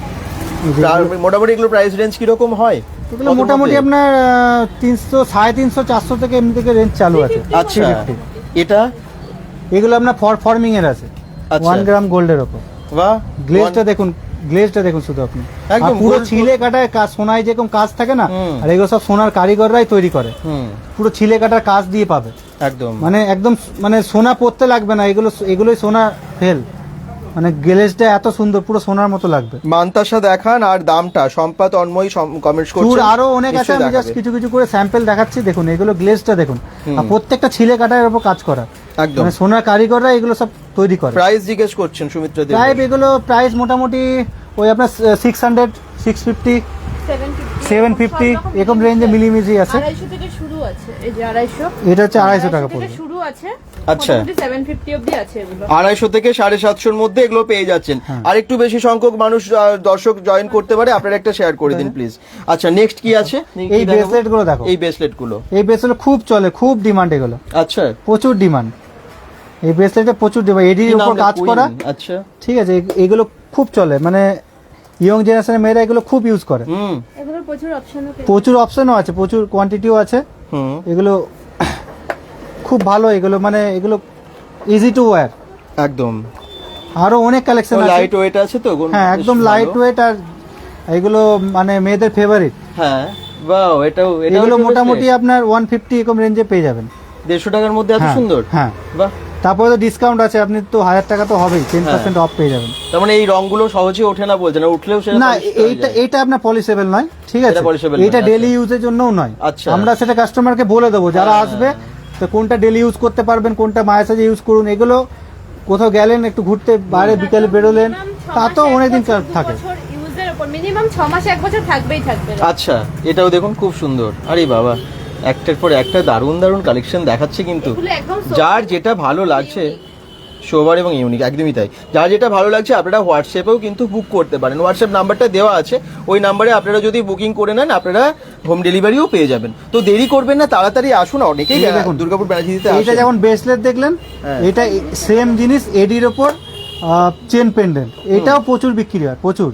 এই যে আর মোটামুটি এগুলো প্রাইস রেঞ্জ কিরকম হয়? এগুলো কত মোটামুটি মধ্যে? আপনার 300, 350, 400 থেকে এমনি থেকে রেঞ্জ চালু আছে। 350 আচ্ছা, 350 এটা এগুলো আপনার ফর্মিং এর আছে, আচ্ছা। 1 গ্রাম গোল্ডের ওপর। বাহ, গ্লেজটা দেখুন শুধু আপনি, একদম আর পুরো gold- ছিলে কাটায় কাজ, সোনায় যেরকম কাজ থাকে না, হুম। আর এগুলো সব সোনার কারিগররাই তৈরি করে, হুম, পুরো ছিলে কাটার কাজ দিয়ে পাবে, একদম। মানে একদম মানে সোনা পড়তে লাগবে না, এগুলোই সোনা ফেল, মানে গ্লেজটা এত সুন্দর, পুরো সোনার মতো লাগবে। মান্তাসা দেখান আর দামটা। সম্পাদ অন্ময় কমেন্টস চুর করছেন, আরো অনেক আছে, নিশ্চয়ই আমি দেখাবে। জাস্ট কিছু কিছু করে স্যাম্পল দেখাচ্ছি। দেখুন এগুলো গ্লেজটা দেখুন, আর প্রত্যেকটা ছিলে কাটার উপর কাজ করা, একদম। মানে সোনার কারিগররা এগুলো সব তৈরি করে। প্রাইস জিজ্ঞেস করছেন সুমিত্রা দেব। এগুলো প্রাইস মোটামুটি ওই আপনার 600, 650, 750 এরকম রেঞ্জে মিলিমিশি আছে। 250 থেকে শুরু আছে, এই যে 250, এটা হচ্ছে 250 টাকা থেকে পড়বে। শুরু আছে। আচ্ছা। মোটামুটি 750 অবধি আছে এগুলো। 250 থেকে 750 মধ্যে এগুলো পেয়ে যাচ্ছেন। আর একটু বেশি সংখ্যক মানুষ দর্শক জয়েন করতে পারে, আপনারা একটা শেয়ার করে দিন প্লিজ। আচ্ছা, নেক্সট কি আছে? কি এই দেখাবো? ব্রেসলেট গুলো দেখো, এই ব্রেসলেট গুলো। এই ব্রেসলেট খুব চলে, খুব ডিমান্ড, এগুলো আচ্ছা, প্রচুর ডিমান্ড। এই ব্রেসলেটে প্রচুর ডিমান্ড, এডির কি উপর নাম? কাজ Queen? করা, আচ্ছা, ঠিক আছে। এগুলো খুব চলে, মানে ইয়ং জেনারেশনের মেয়েরা এগুলো খুব ইউজ করে। হুম এগুলোর প্রচুর অপশনও পেয়ে প্রচুর অপশনও আছে, প্রচুর কোয়ান্টিটিও আছে। হুম, এগুলো খুব ভালো, এগুলো মানে এগুলো ইজি টু ওয়্যার। একদম। আরো অনেক কালেকশন আছে। লাইট ওয়েট আছে তো? হ্যাঁ, বেশ একদম ভালো। লাইট ওয়েট, আর এগুলো মানে মেয়েদের ফেভারিট। হ্যাঁ, বাও, এটাও এগুলো মোটামুটি আপনার 150 এরকম রেঞ্জে পেয়ে যাবেন। 150 টাকার মধ্যে এত হ্যাঁ, সুন্দর। হ্যাঁ। বাহ, তারপরে তো ডিসকাউন্ট আছে, আপনি তো 1000 টাকা তো হবেই, 10% অফ পেয়ে যাবেন। তার মানে এই রংগুলো সহজে ওঠে না বলছেন, আর উঠলেও সেটা না, polish করা এইটা যায়। এইটা আপনার পলিশেবল নয়, ঠিক আছে। এটা polishable এটা নয়, ডেলি আচ্ছা। ইউজের জন্যও নয়। আচ্ছা। আমরা সেটা কাস্টমারকে বলে দেবো, যারা আসবে তো কোনটা ডেলি ইউজ করতে পারবেন, কোনটা মায়ের সাথে ইউজ করুন। এগুলো কোথাও গেলেন একটু ঘুরতে, বাইরে বিকালে বেরোলেন, তা তো অনেকদিন থাকে। ইউজের উপর মিনিমাম 6 মাস 1 বছর থাকবেই থাকবে। আচ্ছা, এটাও দেখুন খুব সুন্দর। আরে বাবা, একটার পর একটা দারুণ দারুণ কালেকশন দেখাচ্ছে কিন্তু। এগুলো একদম যার যেটা ভালো লাগছে, সোবার এবং ইউনিক, একদমই তাই। যার যেটা ভালো লাগছে আপনারা হোয়াটসঅ্যাপেও কিন্তু বুক করতে পারেন। হোয়াটসঅ্যাপ নাম্বারটা দেওয়া আছে, ওই নাম্বারে আপনারা যদি বুকিং করে নেন আপনারা হোম ডেলিভারিও পেয়ে যাবেন। তো দেরি করবেন না, তাড়াতাড়ি আসুন। অনেকেই এই দেখুন, দুর্গাপুর ব্যানার্জিতে এইটা আসেন। যেমন ব্রেসলেট দেখলেন, হ্যাঁ। এটা সেম জিনিস এডির ওপর চেন পেন্ডেন্ট, এটাও প্রচুর বিক্রি হয়, প্রচুর।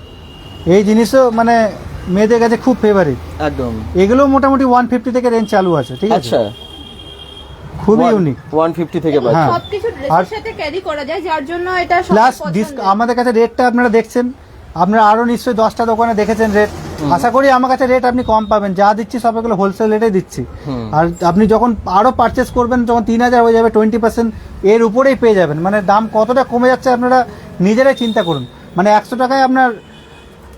এই জিনিসও মানে মেয়েদের কাছে খুব ফেভারিট। একদম। এগুলো মোটামুটি 150 থেকে রেঞ্জ চালু আছে, ঠিক আছে। আচ্ছা, খুবই ইউনিক। 150 থেকে হ্যাঁ। পাচ্ছেন। সবকিছু আর- ড্রেসের সাথে ক্যারি করা যায়, যার জন্য এটা সবার প্লাস পছন্দের। আমাদের কাছে রেটটা আপনারা দেখছেন, আপনারা আরো নিশ্চয়ই 10টা দোকানে দেখেছেন রেট। আশা করি আমার কাছে রেট আপনি কম পাবেন, যা দিচ্ছি সব এগুলো হোলসেল রেটে দিচ্ছি। আর আপনি যখন আরো পারচেস করবেন, যখন 3000 হয়ে যাবে, 20% এর উপরেই পেয়ে যাবেন। মানে দাম কতটা কমে যাচ্ছে আপনারা নিজেরাই চিন্তা করুন, মানে 100 টাকায় আপনার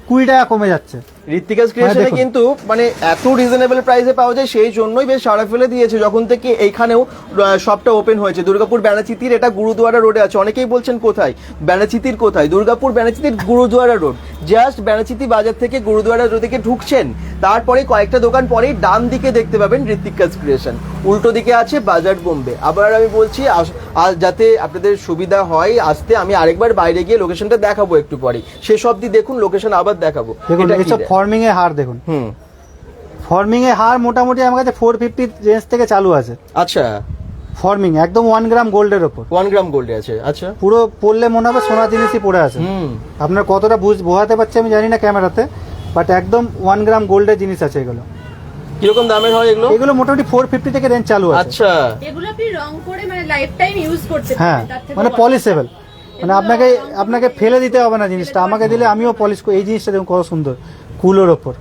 20 টাকা কমে যাচ্ছে। ঋত্বিকাস ক্রিয়েশনে দেখুন। কিন্তু মানে এত রিজনেবল প্রাইসে পাওয়া যায়, সেই জন্যই বেশ সাড়া ফেলে দিয়েছে যখন থেকে এইখানেও শপটা ওপেন হয়েছে। দুর্গাপুর ব্যানাচিতির, এটা গুরুদুয়ারা রোডে আছে। অনেকেই বলছেন কোথায় ব্যানাচিতির, কোথায় দুর্গাপুর ব্যানাচিতির গুরুদুয়ারা রোড। জাস্ট বেনাচিতি বাজার থেকে গুরুদুয়ারা রোড থেকে ঢুকছেন, তারপরে কয়েকটা দোকান পরেই ডান দিকে দেখতে পাবেন ঋত্বিকাস ক্রিয়েশন, উল্টো দিকে আছে বাজার বোম্বে। আবার আমি বলছি যাতে আপনাদের সুবিধা হয় আসতে, আমি আরেকবার বাইরে গিয়ে লোকেশনটা দেখাবো একটু পরে, শেষ অবধি দেখুন, লোকেশন আবার দেখাবো। দেখুন এটা কি এইসব রে? ফর্মিং এর হার দেখুন, ফর্মিং এর হার মোটামুটি আমার কাছে 450 রেঞ্জ থেকে চালু আছে। আচ্ছা, ফর্মিং একদম 1 গ্রাম গোল্ডের ওপর, 1 গ্রাম গোল্ডে আছে। আচ্ছা, পুরো পড়লে মনে হবে সোনা জিনিসই পড়ে আছে। আপনার কতটা বোঝাতে পারছে আমি জানি না ক্যামেরাতে, বাট একদম 1 গ্রাম গোল্ডের জিনিস আছে এগুলো। কিরকম দামের হয় এগুলো? এগুলো মোটামুটি 450 থেকে রেঞ্জ চালু আছে। আচ্ছা, এগুলো আপনি রং করে মানে লাইফ টাইম ইউজ করতে হ্যাঁ, পারবেন, তার থেকে মানে বড় পলিশেবল, মানে এগুলো আপনাকে ফেলে দিতে হবে না জিনিসটা, আমাকে দিলে আমিও পলিশ করি। এই জিনিসটা দেখুন কত সুন্দর, কুলোর ওপর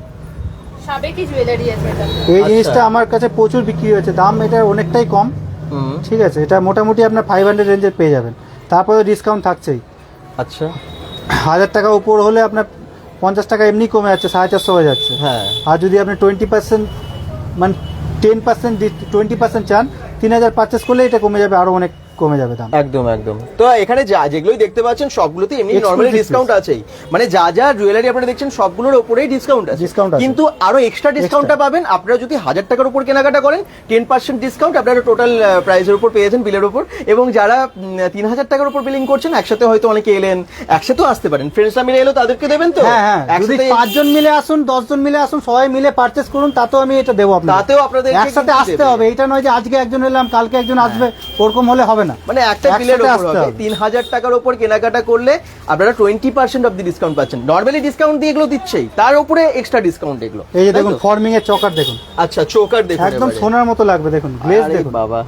সাবেকি জুয়েলারি আছে এটা। এই আচ্ছা। জিনিসটা আমার কাছে প্রচুর বিক্রি হয়েছে, দাম এটার অনেকটাই কম। ঠিক আছে, এটা মোটামুটি আপনার 500 রেঞ্জের পেয়ে যাবেন, তারপরে ডিসকাউন্ট থাকছেই। আচ্ছা, 1000 টাকা উপর হলে আপনার 50 টাকা এমনি কমে যাচ্ছে, 450 হয়ে যাচ্ছে। হ্যাঁ, আর যদি আপনি 20% মানে 10% 20% চান, 3000 পারচেস করলে এটা কমে যাবে, আরো অনেক কমে যাবে দাম। একদম একদম। তো এখানে যেগুলোই দেখতে পাচ্ছেন সবগুলোতে এমনি Exclusive নরমালি piece। ডিসকাউন্ট আছেই, মানে যা যা জুয়েলারি আপনারা দেখছেন সবগুলোর উপরেই ডিসকাউন্ট আছে। Discount আছে। কিন্তু আরো এক্সট্রা ডিসকাউন্টটা পাবেন আপনারা যদি 1000 টাকার উপর কেনাকাটা করেন, 10% ডিসকাউন্ট আপনারা টোটাল প্রাইসের উপর পেয়েছেন, বিলের উপর। এবং যারা 3000 টাকার উপর বিলিং করছেন, একসাথে হয়তো অনেকে এলেন, একসাথেও আসতে পারেন, ফ্রেন্ডসরা মিলে এলো তাদেরকে দেবেন তো। হ্যাঁ হ্যাঁ, যদি একসাথে 5 জন মিলে আসুন, 10 জন মিলে আসুন, সবাই মিলে পারচেস করুন, তাতেও আমি এটা দেবো আপনাদের। তাতেও আপনাদের একসাথে আসতে হবে, এটা নয় যে আজকে একজন এলাম কালকে একজন আসবে, ওরকম হলে হবে না। মানে একটা বিলের একসাথে উপর আসতে হবে। হবে। 3000 টাকার উপর কেনাকাটা করলে আপনারা 20% অফ দি ডিসকাউন্ট পাচ্ছেন। নরমালি ডিসকাউন্ট দিয়ে এগুলো দিচ্ছেই, তার উপরে এক্সট্রা ডিসকাউন্ট এগুলো। এই যে তাই দেখুন তো? ফর্মিং এর চকার দেখুন, আচ্ছা, চোকার দেখুন একদম এবারে। সোনার মতো লাগবে, দেখুন গ্লেজ আরে দেখুন। বাবা,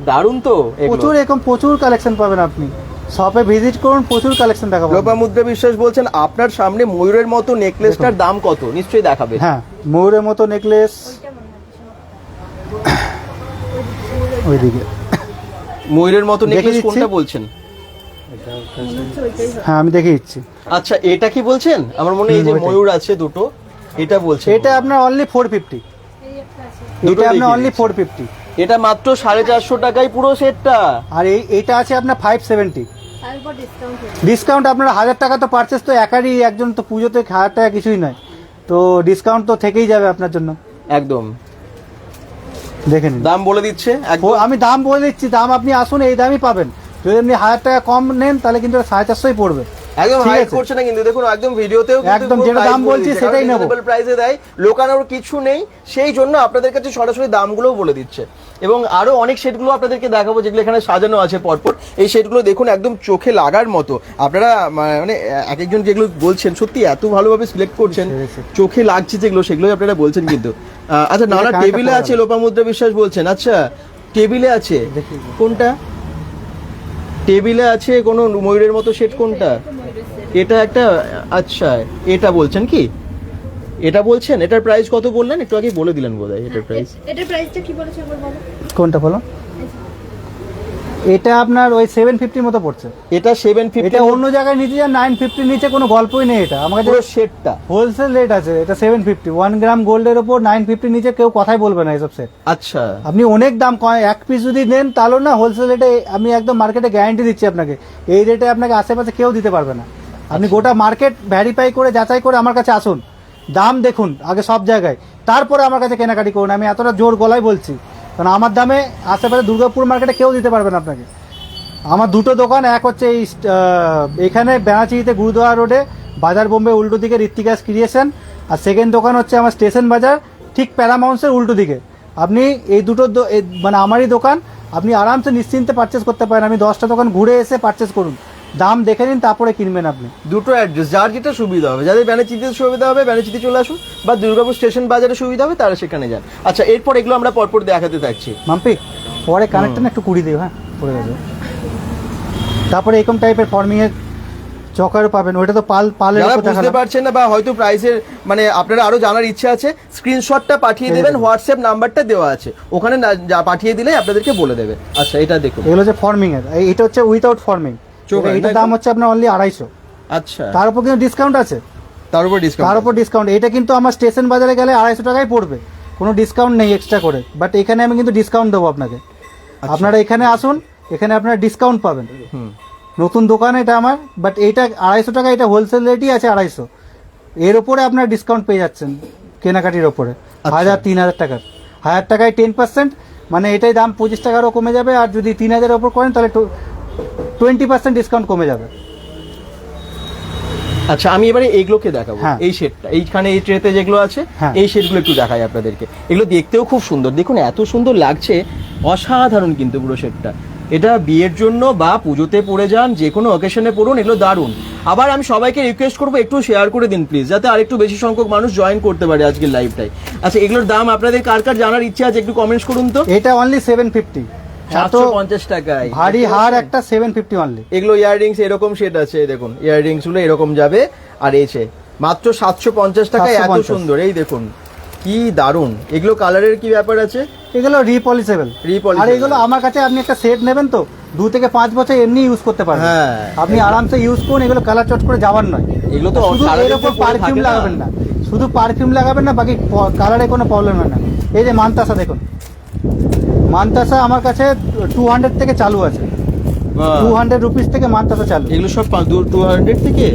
দারুণ তো এগুলো। প্রচুর কালেকশন পাবেন আপনি, শপে ভিজিট করুন, প্রচুর কালেকশন দেখাবো। লোপামুদ্রা বিশ্বাস বলছেন আপনার সামনে ময়ূরের মতো নেকলেসটার দাম কত, নিশ্চয়ই দেখাবে। হ্যাঁ, ময়ূরের মতো নেকলেস ওইদিকে, ময়ূরের মতো দেখে নেকলেস দিচ্ছি। কোনটা বলছেন? হ্যাঁ আমি দেখিয়ে দিচ্ছি। আচ্ছা, এটা কি বলছেন? আমার মনে হয় এই যে ওইটাই। ময়ূর আছে দুটো, এটা বলছেন। এটা আপনার অনলি 450, দুটো এটা আপনার দেখিয়ে অনলি দিচ্ছি। 450, এটা মাত্র 450 টাকায় পুরো সেটটা। আর এইটা আছে আপনার 570। তারপর ডিসকাউন্ট ডিসকাউন্ট আপনার 1000 টাকা তো পারচেস, তো একারই একজন তো পুজোতে 1000 টাকা কিছুই নয়, তো ডিসকাউন্ট তো থেকেই যাবে আপনার জন্য। একদম দেখে নিন, দাম বলে দিচ্ছে একদম। আমি দাম বলে দিচ্ছি, দাম আপনি আসুন এই দামই পাবেন। যদি আপনি 1000 টাকা কম নেন তাহলে কিন্তু 450 পড়বে। একদম ঠিক হাইড আছে। করছে না কিন্তু, দেখুন একদম ভিডিওতেও একদম যেটা দাম বলছি সেটাই নেবো। প্রাইসে দেয়, লোকানোর কিছু নেই, সেই জন্য আপনাদের কাছে সরাসরি দামগুলোও বলে দিচ্ছে। এবং আরো অনেক সেটগুলো আপনাদেরকে দেখাবো যেগুলো এখানে সাজানো আছে পরপর। এই সেটগুলো দেখুন একদম চোখে লাগার মতো। আপনারা মানে এক একজন যেগুলো বলছেন সত্যি এত ভালোভাবে সিলেক্ট করছেন, চোখে লাগছে যেগুলো সেগুলো আপনারা বলছেন কিন্তু। আচ্ছা, নানা কানেক্টটা টেবিলে করা আছে যাবে। লোপামুদ্রা বিশ্বাস বলছেন। আচ্ছা, টেবিলে আছে দেখি। কোনটা? টেবিলে আছে কোনো ময়ূরের মতো সেট কোনটা? এটা একটা। আচ্ছা, এটা বলছেন কি? এটা বলছেন, এটার প্রাইস কত বললেন? একটু আগে বলে দিলেন বোধহয় এটার প্রাইস। এটার প্রাইসটা কি বলেছে একবার বলো। কোনটা বলো? এটা আপনার ওই 750 মতো পড়ছে। এটা 750। এটা অন্য জায়গায় নিতে যান 950 নিচে কোনো গল্পই নেই। এটা আমার কাছে পুরো সেটটা। হোলসেল রেট আছে, এটা 750। 1 গ্রাম গোল্ডের ওপর 950 নিচে কেউ কথাই বলবে না এসব সেট। আচ্ছা, আপনি অনেক দাম কয়, এক পিস যদি নেন তাহলেও না হোলসেল রেটে আমি একদম মার্কেটে গ্যারান্টি দিচ্ছি আপনাকে, এই রেটে আপনাকে আশেপাশে কেউ দিতে পারবে না। আপনি গোটা মার্কেট ভ্যারিফাই করে যাচাই করে আমার কাছে আসুন, দাম দেখুন আগে সব জায়গায়, তারপরে আমার কাছে কেনাকাটি করুন। আমি এতটা জোর গলায় বলছি কারণ আমার দামে আশেপাশে দুর্গাপুর মার্কেটে কেউ দিতে পারবে না আপনাকে। আমার দুটো দোকান, এক হচ্ছে এখানে বেনাচিতে গুরুদুয়ারা রোডে বাজার বোম্বে উল্টো দিকে ঋত্বিকাস ক্রিয়েশন, আর সেকেন্ড দোকান হচ্ছে আমার স্টেশন বাজার ঠিক প্যারামাউন্টসের উল্টো দিকে। আপনি এই দুটো মানে আমারই দোকান, আপনি আরামসে নিশ্চিন্তে পারচেস করতে পারেন। আমি 10টা দোকান ঘুরে এসে পারচেস করুন, দাম দেখে নিন তারপরে কিনবেন আপনি। দুটো অ্যাড্রেস, যার যেটা সুবিধা হবে, যাদের ব্যানাচিতে সুবিধা হবে ব্যানাচিতে চলে আসুন, বা দুর্গাপুর স্টেশন বাজারে সুবিধা হবে তারা সেখানে যান। আচ্ছা, এরপর এগুলো আমরা পরপর দেখাতে থাকছি। মাম্পি পরে কানেক্টটা না একটু কুড়ি দিও, হ্যাঁ পড়ে যাবে। তারপরে এরকম টাইপের ফর্মিং এর চকারও পাবেন, ওইটা তো পালের যারা উপর বুঝতে দেখালাম। পারছেন না বা হয়তো প্রাইসের মানে আপনারা আরো জানার ইচ্ছা আছে, স্ক্রিনশটটা পাঠিয়ে দেবেন, হোয়াটসঅ্যাপ নাম্বারটা দেওয়া আছে, ওখানে পাঠিয়ে দিলে আপনাদেরকে বলে দেবে। আচ্ছা, এটা দেখুন, এগুলো হচ্ছে ফর্মিং এর, এটা হচ্ছে উইথাউট ফর্মিং। চোকার, এটার দাম হচ্ছে আপনার অনলি 250। আচ্ছা, তার উপর কিন্তু ডিসকাউন্ট আছে, তার উপর তার ডিসকাউন্ট। উপর ডিসকাউন্ট। এটা কিন্তু আমার স্টেশন বাজারে গেলে 250 টাকায় পড়বে, কোনো ডিসকাউন্ট নেই এক্সট্রা করে, বাট এখানে আমি কিন্তু ডিসকাউন্ট দেবো আপনাকে। আপনারা এখানে আসুন, এখানে আপনারা ডিসকাউন্ট পাবেন। নতুন দোকান এটা আমার, বাট এইটা 250 টাকা, এটা হোলসেল রেটই আছে 250। এর ওপরে আপনার ডিসকাউন্ট পেয়ে যাচ্ছেন কেনাকাটির ওপরে আচ্ছা। 1000-3000 টাকার। 1000 টাকায় 10%, মানে এটাই দাম 25 টাকারও কমে যাবে। আর যদি 3000 ওপর করেন তাহলে 20% ডিসকাউন্ট কমে যাবে। আচ্ছা, আমি এবারে এইগুলোকে দেখাবো। হ্যাঁ। এই সেটটা, এইখানে এই ট্রেতে যেগুলো আছে, হ্যাঁ। এই সেটগুলো একটু দেখাই আপনাদেরকে। এগুলো দেখতেও খুব সুন্দর, দেখুন এত সুন্দর লাগছে, অসাধারণ কিন্তু পুরো সেটটা। এটা বিয়ের জন্য বা পুজোতে পরে যান, যে কোনো অকেশনে পরুন, এগুলো দারুণ। আবার আমি সবাইকে রিকোয়েস্ট করবো একটু শেয়ার করে দিন প্লিজ, যাতে আরেকটু বেশি সংখ্যক মানুষ জয়েন করতে পারে আজকের লাইভটাই। আচ্ছা, এগুলোর দাম আপনাদের কার কার জানার ইচ্ছা আছে একটু কমেন্টস করুন তো। এটা অনলি 750, 750 টাকায় ভারী হার একটা 750 অনলি। এগুলো ইয়াররিংস এরকম সেট আছে, দেখুন ইয়াররিংস গুলো এরকম যাবে। আর এসে মাত্র 750 টাকায় এত 750 সুন্দর, এই দেখুন কি দারুণ। এগুলো কালারের কি ব্যাপার আছে? এগুলো রিপলিশেবল। Repolishable। আর এগুলো আমার কাছে আপনি একটা সেট নেবেন তো 2 থেকে 5 বছর এমনি ইউজ করতে পারবেন। হ্যাঁ। আপনি আরামসে ইউজ করুন, এগুলো কালার চট করে যাবার নয়। এগুলো তো শুধু সারাদিন এর উপর তো পরে পারফিউম থাকে না। লাগাবেন না, শুধু পারফিউম লাগাবেন না, বাকি কালারে কোনো প্রবলেম হয় না। এই যে মানতাসা দেখুন, মানতাসা আমার কাছে 200 থেকে চালু আছে। বাহ। 200 রুপিস থেকে মানতাসা চালু। এগুলো সব 200 থেকে?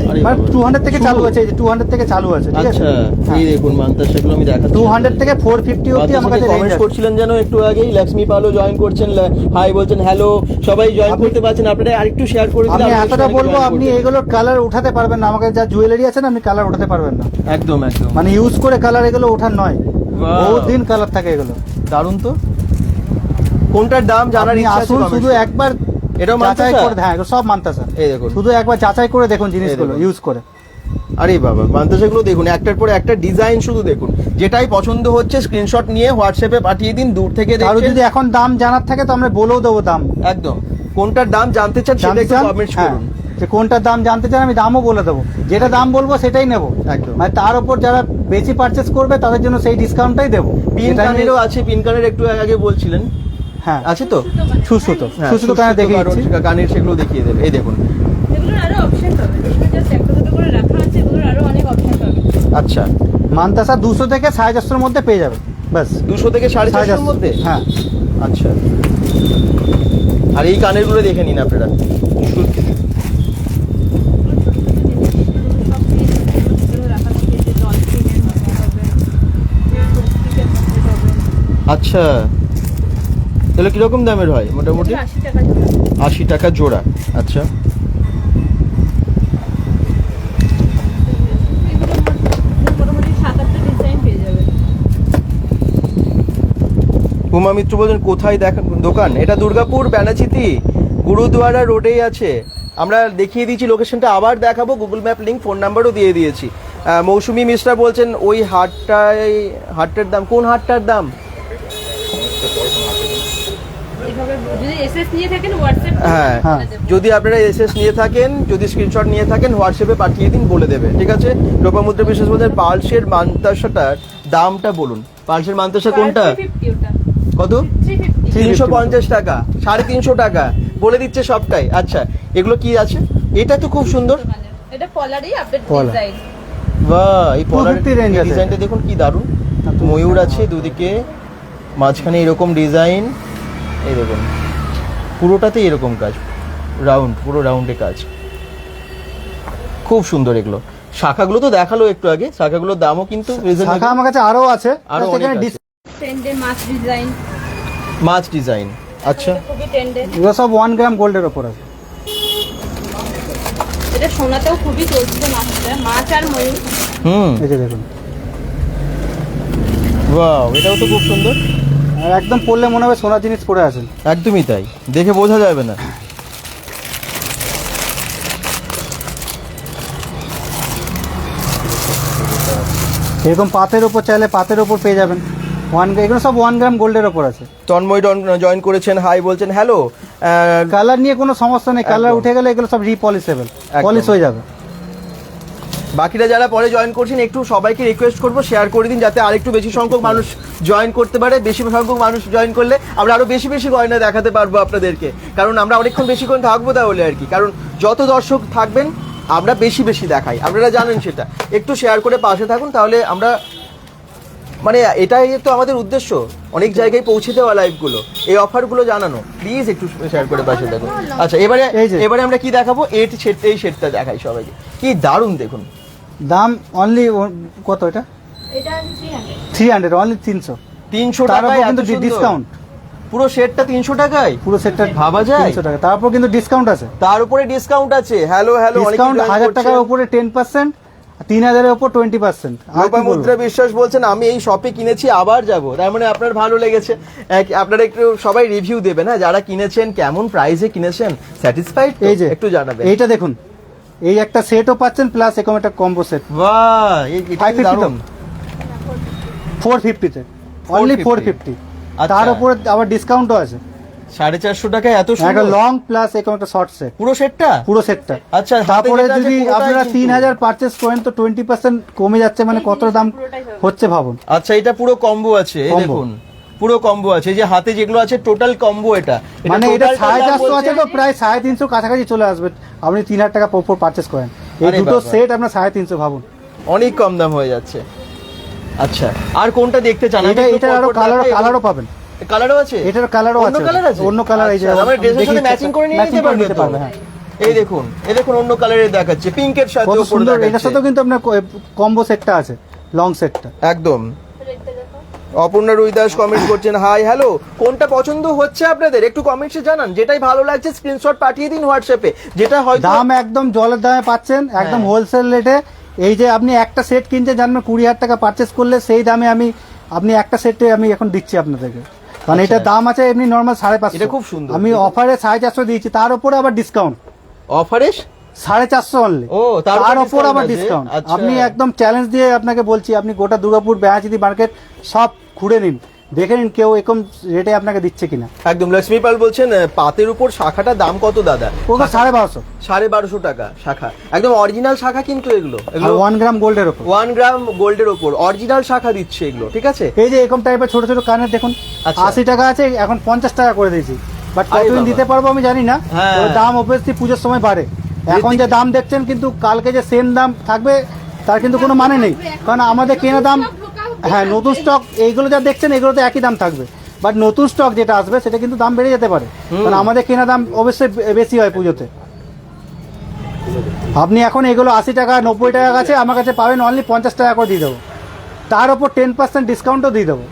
আরে মানে বাবা। 200 থেকে চালু শুরু? আছে, এই যে 200 থেকে চালু আছে, ঠিক আছে? আচ্ছা, এই দেখুন মান্তা, সেগুলো আমি দেখাচ্ছি। 200 থেকে 450 অবধি আমার কাছে রেঞ্জ কমেন্ট আছে। করছিলেন যেন একটু আগেই, লক্ষ্মী পালও জয়েন করছেন, হাই বলছেন, হ্যালো, সবাই জয়েন আপনি- করতে পারছেন। আপনারা আরেকটু শেয়ার করে দিলে আমি আপনারা এতটা সবাই বলবো, join আপনি করবেন। এগুলোর কালার উঠাতে পারবেন না। আমাকে যা জুয়েলারি আছে না, আপনি কালার উঠাতে পারবেন না। একদম একদম, মানে ইউজ করে কালার এগুলো ওঠার নয়, Wow. বহুত দিন কালার থাকে এগুলো। দারুণ তো। কোনটার দাম জানার আপনি ইচ্ছা আছে আসুন, comment শুধু করুন। একবার এটাও যাচাই মান্তাসা? করে, হ্যাঁ এগুলো সব মানতাসা। এই দেখুন, শুধু একবার যাচাই করে দেখুন জিনিসগুলো দেখুন। ইউজ করে। আরে বাবা, মান্তাসাগুলো দেখুন, একটার পর একটা ডিজাইন শুধু দেখুন। যেটাই পছন্দ হচ্ছে স্ক্রিনশট নিয়ে হোয়াটসঅ্যাপে পাঠিয়ে দিন, দূর থেকে আর দেখছেন। যদি এখন দাম জানার থাকে তো আমরা বলেও দেবো দাম। একদম, কোনটার দাম জানতে চান সেটা জানতে একটু চান? কমেন্টস হ্যাঁ, করুন। যে কোনটার দাম জানতে চান আমি দামও বলে দেবো, যেটা দাম বলবো সেটাই নেবো। একদম। মানে তার উপর যারা বেশি পারচেস করবে তাদের জন্য সেই ডিসকাউন্টটাই দেবো। পিন যেটা আমি- কানেরও আছে, পিন কানের একটু আগে বলছিলেন, হ্যাঁ আছে তো? সুসুতো, হ্যাঁ, সুসুতো কানে দেখে কারণ দিচ্ছি। কানের সেগুলো দেখিয়ে দেবে। এই দেখুন, এগুলোর আরো অপশন পাবে, এখানে জাস্ট একটা দুটো করে রাখা আছে, এগুলোর আরো অনেক অপশন পাবে। আচ্ছা, মানতাসা 200 থেকে 450 মধ্যে পেয়ে যাবে, ব্যাস। 200 থেকে 450 মধ্যে? হ্যাঁ। আচ্ছা, আর এই কানেরগুলো দেখে নিন আপনারা। আচ্ছা, তাহলে কিরকম দামের হয় মোটামুটি? 80 টাকা জোড়া। 80 টাকা জোড়া। আচ্ছা, মোটামুটি 7-8টা ডিজাইন পেয়ে যাবে। উমা মিত্র বলছেন কোথায় দেখেন দোকান? এটা দুর্গাপুর ব্যানাচিতি গুরুদুয়ারা রোডেই আছে। আমরা দেখিয়ে দিয়েছি লোকেশনটা, আবার দেখাবো, গুগল ম্যাপ লিংক, ফোন নাম্বারও দিয়ে দিয়েছি। মৌসুমী মিশ্রা বলছেন ওই হাটটার দাম, কোন হাটটার দাম? এভাবে যদি এসএস নিয়ে থাকেন হোয়াটসঅ্যাপ হ্যাঁ, হ্যাঁ। যদি আপনারা এসএস নিয়ে থাকেন, যদি স্ক্রিনশট নিয়ে থাকেন, হোয়াটসঅ্যাপে পাঠিয়ে দিন, বলে দেবে, ঠিক আছে? লোপামুদ্রা বিশ্বাস বলছেন পালসের মান্তাসাটার দামটা বলুন। পালসের মান্তাসা কোনটা? 350 ওটা। কত? 350 350 টাকা, 350 টাকা বলে দিচ্ছে সবটাই। আচ্ছা, এগুলো কি আছে? এটা তো খুব সুন্দর। এটা পলারই আপডেট পলার। ডিজাইন। বাহ, এই 250 range আছে। ডিজাইনটা দেখুন কি দারুণ। আচ্ছা। ময়ূর আছে দুদিকে, মাঝখানে এরকম ডিজাইন, এই দেখুন পুরোটাতে এরকম কাজ, রাউন্ড, পুরো রাউন্ডে কাজ, খুব সুন্দর। এগুলো শাখাগুলো তো দেখালো একটু আগে, শাখাগুলোর দামও কিন্তু শাখা আমার কাছে আরো আছে, আরো সেখানে অনেক আছে। ট্রেন্ডে মাছ ডিজাইন। মাছ ডিজাইন। আচ্ছা, খুবই ট্রেন্ডে। এগুলো সব 1 গ্রাম গোল্ডের ওপর আছে। এটা সোনাতেও খুবই চলছে মাছটা, মাছ আর ময়ূর। এই যে দেখুন, ওয়াও, এটাও তো খুব সুন্দর। আর একদম পরলে মনে হবে সোনার জিনিস পরে আছেন। একদমই তাই, দেখে বোঝা যাবে না। এরকম পাতের ওপর চাইলে পাতের ওপর পেয়ে যাবেন। এগুলো সব 1 গ্রাম গোল্ডের ওপর আছে। তন্ময় জয়েন করেছেন, হাই বলছেন, হ্যালো। কালার নিয়ে কোনো সমস্যা নেই, কালার একদম। উঠে গেলে এগুলো সব রিপলিশেবল, একদম। পলিশ হয়ে যাবে। বাকিরা যারা পরে জয়েন করছেন একটু সবাইকে রিকোয়েস্ট করবো শেয়ার করে দিন, যাতে আরেকটু বেশি সংখ্যক মানুষ জয়েন করতে পারে। বেশি সংখ্যক মানুষ জয়েন করলে আমরা আরো বেশি বেশি গয়না দেখাতে পারবো আপনাদেরকে, কারণ আমরা অনেকক্ষণ বেশিক্ষণ থাকবো তাহলে আর কি। কারণ যত দর্শক থাকবেন আমরা বেশি বেশি দেখাই, আপনারা জানেন সেটা। একটু শেয়ার করে পাশে থাকুন, তাহলে আমরা, মানে এটাই তো আমাদের উদ্দেশ্য, অনেক জায়গায় পৌঁছে দেওয়া লাইভগুলো, এই অফারগুলো জানানো। প্লিজ একটু শেয়ার করে পাশে থাকুন। আচ্ছা, এই যে। এবারে আমরা কি দেখাবো? এই সেটটা দেখাই সবাইকে, কি দারুণ দেখুন। দাম অনলি কত এটা এটা 300 300 অনলি 300 300 তার উপর টাকায় কিন্তু ডিসকাউন্ট, পুরো সেটটা 300 টাকায় পুরো সেটটা ভাবা যায়? 300 টাকা, তারপর কিন্তু ডিসকাউন্ট আছে। তার উপরে ডিসকাউন্ট আছে। হ্যালো ডিসকাউন্ট 1000 টাকার উপরে 10%, 3000 এর উপর 20%। লোপামুদ্রা বিশ্বাস বলছেন আমি এই শপে কিনেছি আবার যাব, তার মানে আপনার ভালো লেগেছে। আপনারা একটু সবাই রিভিউ দেবেন, হ্যাঁ, যারা কিনেছেন কেমন প্রাইসে কিনেছেন, স্যাটিসফাইড এই যে একটু জানাবেন। এইটা দেখুন, এই একটা সেটও পাচ্ছেন প্লাস এরকম একটা কম্বো সেট বাহ, এই 550 দারুণ। 450 তে, অনলি 450। আচ্ছা। তার উপরে আবার ডিসকাউন্টও আছে, 450 টাকায় এত একটা সুন্দর লং প্লাস এরকম একটা শর্ট সেট, পুরো সেটটা। পুরো সেটটা। আচ্ছা, হাতে তারপরে যেটা আছে যদি পুরোটাই আপনারা কিন্তু। 3000 পারচেজ করেন তো 20% কমে যাচ্ছে, মানে কতটা দাম হচ্ছে ভাবুন। আচ্ছা, এটা পুরো কম্বো আছে, এই Combo। দেখুন পুরো কম্বো আছে, এই যে হাতে যেগুলো আছে টোটাল কম্বো এটা। মানে এটা totalটার দাম 450 আছে বলছে- তো প্রায় 350 কাছাকাছি চলে আসবে, আপনি 3000 টাকা পর পারচেজ করেন। এই আরে দুটো বাবা। সেট আপনার 350 ভাবুন। অনেক কম দাম হয়ে যাচ্ছে। আচ্ছা, আর কোনটা দেখতে চান? এটা এটার আরো কালারও পাবেন, কালারও আছে, এটার কালারও অন্য আছে, কালার আছে, অন্য কালার। এই যে আচ্ছা, আমরা ড্রেসের সাথে দেখিয়ে ম্যাচিং করে নিয়ে matching নিতে পারবে তো? হ্যাঁ। এই দেখুন অন্য কালারের দেখাচ্ছে, পিঙ্কের সাথে কত উপরে সুন্দর, এটার দেখাচ্ছে। সাথেও কিন্তু আপনার কম্বো সেটটা আছে, লং সেটটা। একদম। অপর্ণা রুইদাস কমেন্ট করছেন, হাই হ্যালো, কোনটা পছন্দ হচ্ছে আপনাদের একটু কমেন্টসে জানান, যেটাই ভালো লাগছে স্ক্রিনশট পাঠিয়ে দিন হোয়াটসঅ্যাপে, যেটা হয়তো দাম একদম জলের দামে পাচ্ছেন, একদম হোলসেল রেটে। এই যে আপনি একটা সেট কিনতে জানবেন 20000 টাকা পারচেস করলে, সেই দামে আপনি একটা সেটে আমি এখন দিচ্ছি আপনাদেরকে। মানে এটা দাম আছে এমনি নর্মাল 550, এটা খুব সুন্দর। আমি অফারে 450 দিয়েছি, তার উপরে আবার ডিসকাউন্ট অফারে 450 অনলি। ও, তার তার উপর উপর আবার discount আছে? ডিসকাউন্ট। আচ্ছা। আপনি একদম চ্যালেঞ্জ দিয়ে আপনাকে বলছি, আপনি গোটা দুর্গাপুর বেহাচিদি মার্কেট সব ঘুরে নিন, দেখে নিন কেউ এরকম রেটে আপনাকে দিচ্ছে কিনা। একদম। লক্ষ্মীপাল বলছেন পাতের উপর শাখাটা দাম কত দাদা? ওটা 1250 1250 টাকা শাখা, একদম অরিজিনাল শাখা কিন্তু এগুলো আর 1 গ্রাম গোল্ডের উপর। 1 গ্রাম গোল্ডের ওপর অরিজিনাল শাখা দিচ্ছে এগুলো, ঠিক আছে? এই যে এরকম টাইপের ছোট ছোট কানের দেখুন, আচ্ছা। 80 টাকা আছে, এখন 50 টাকা করে দিয়েছি। বাট আরে কতদিন বাবা। দিতে পারবো আমি জানি না, হ্যাঁ। ওর দাম অবভিয়াসলি পুজোর সময় বাড়ে। এখন যে দাম দেখছেন কিন্তু কালকে যে সেম দাম থাকবে তার কিন্তু কোনো মানে নেই, কারণ আমাদের কেনা দাম, হ্যাঁ নতুন স্টক এইগুলো যা দেখছেন এগুলো তো একই দাম থাকবে, বাট নতুন স্টক যেটা আসবে সেটা কিন্তু দাম বেড়ে যেতে পারে, কারণ আমাদের কেনা দাম অবশ্যই বেশি হয় পুজোতে। আপনি এখন এগুলো 80 টাকা 90 টাকা কাছে আমার কাছে পাবেন অনলি 50 টাকা করে দিয়ে দেবো, তার উপর 10% ডিসকাউন্টও দিয়ে দেবো।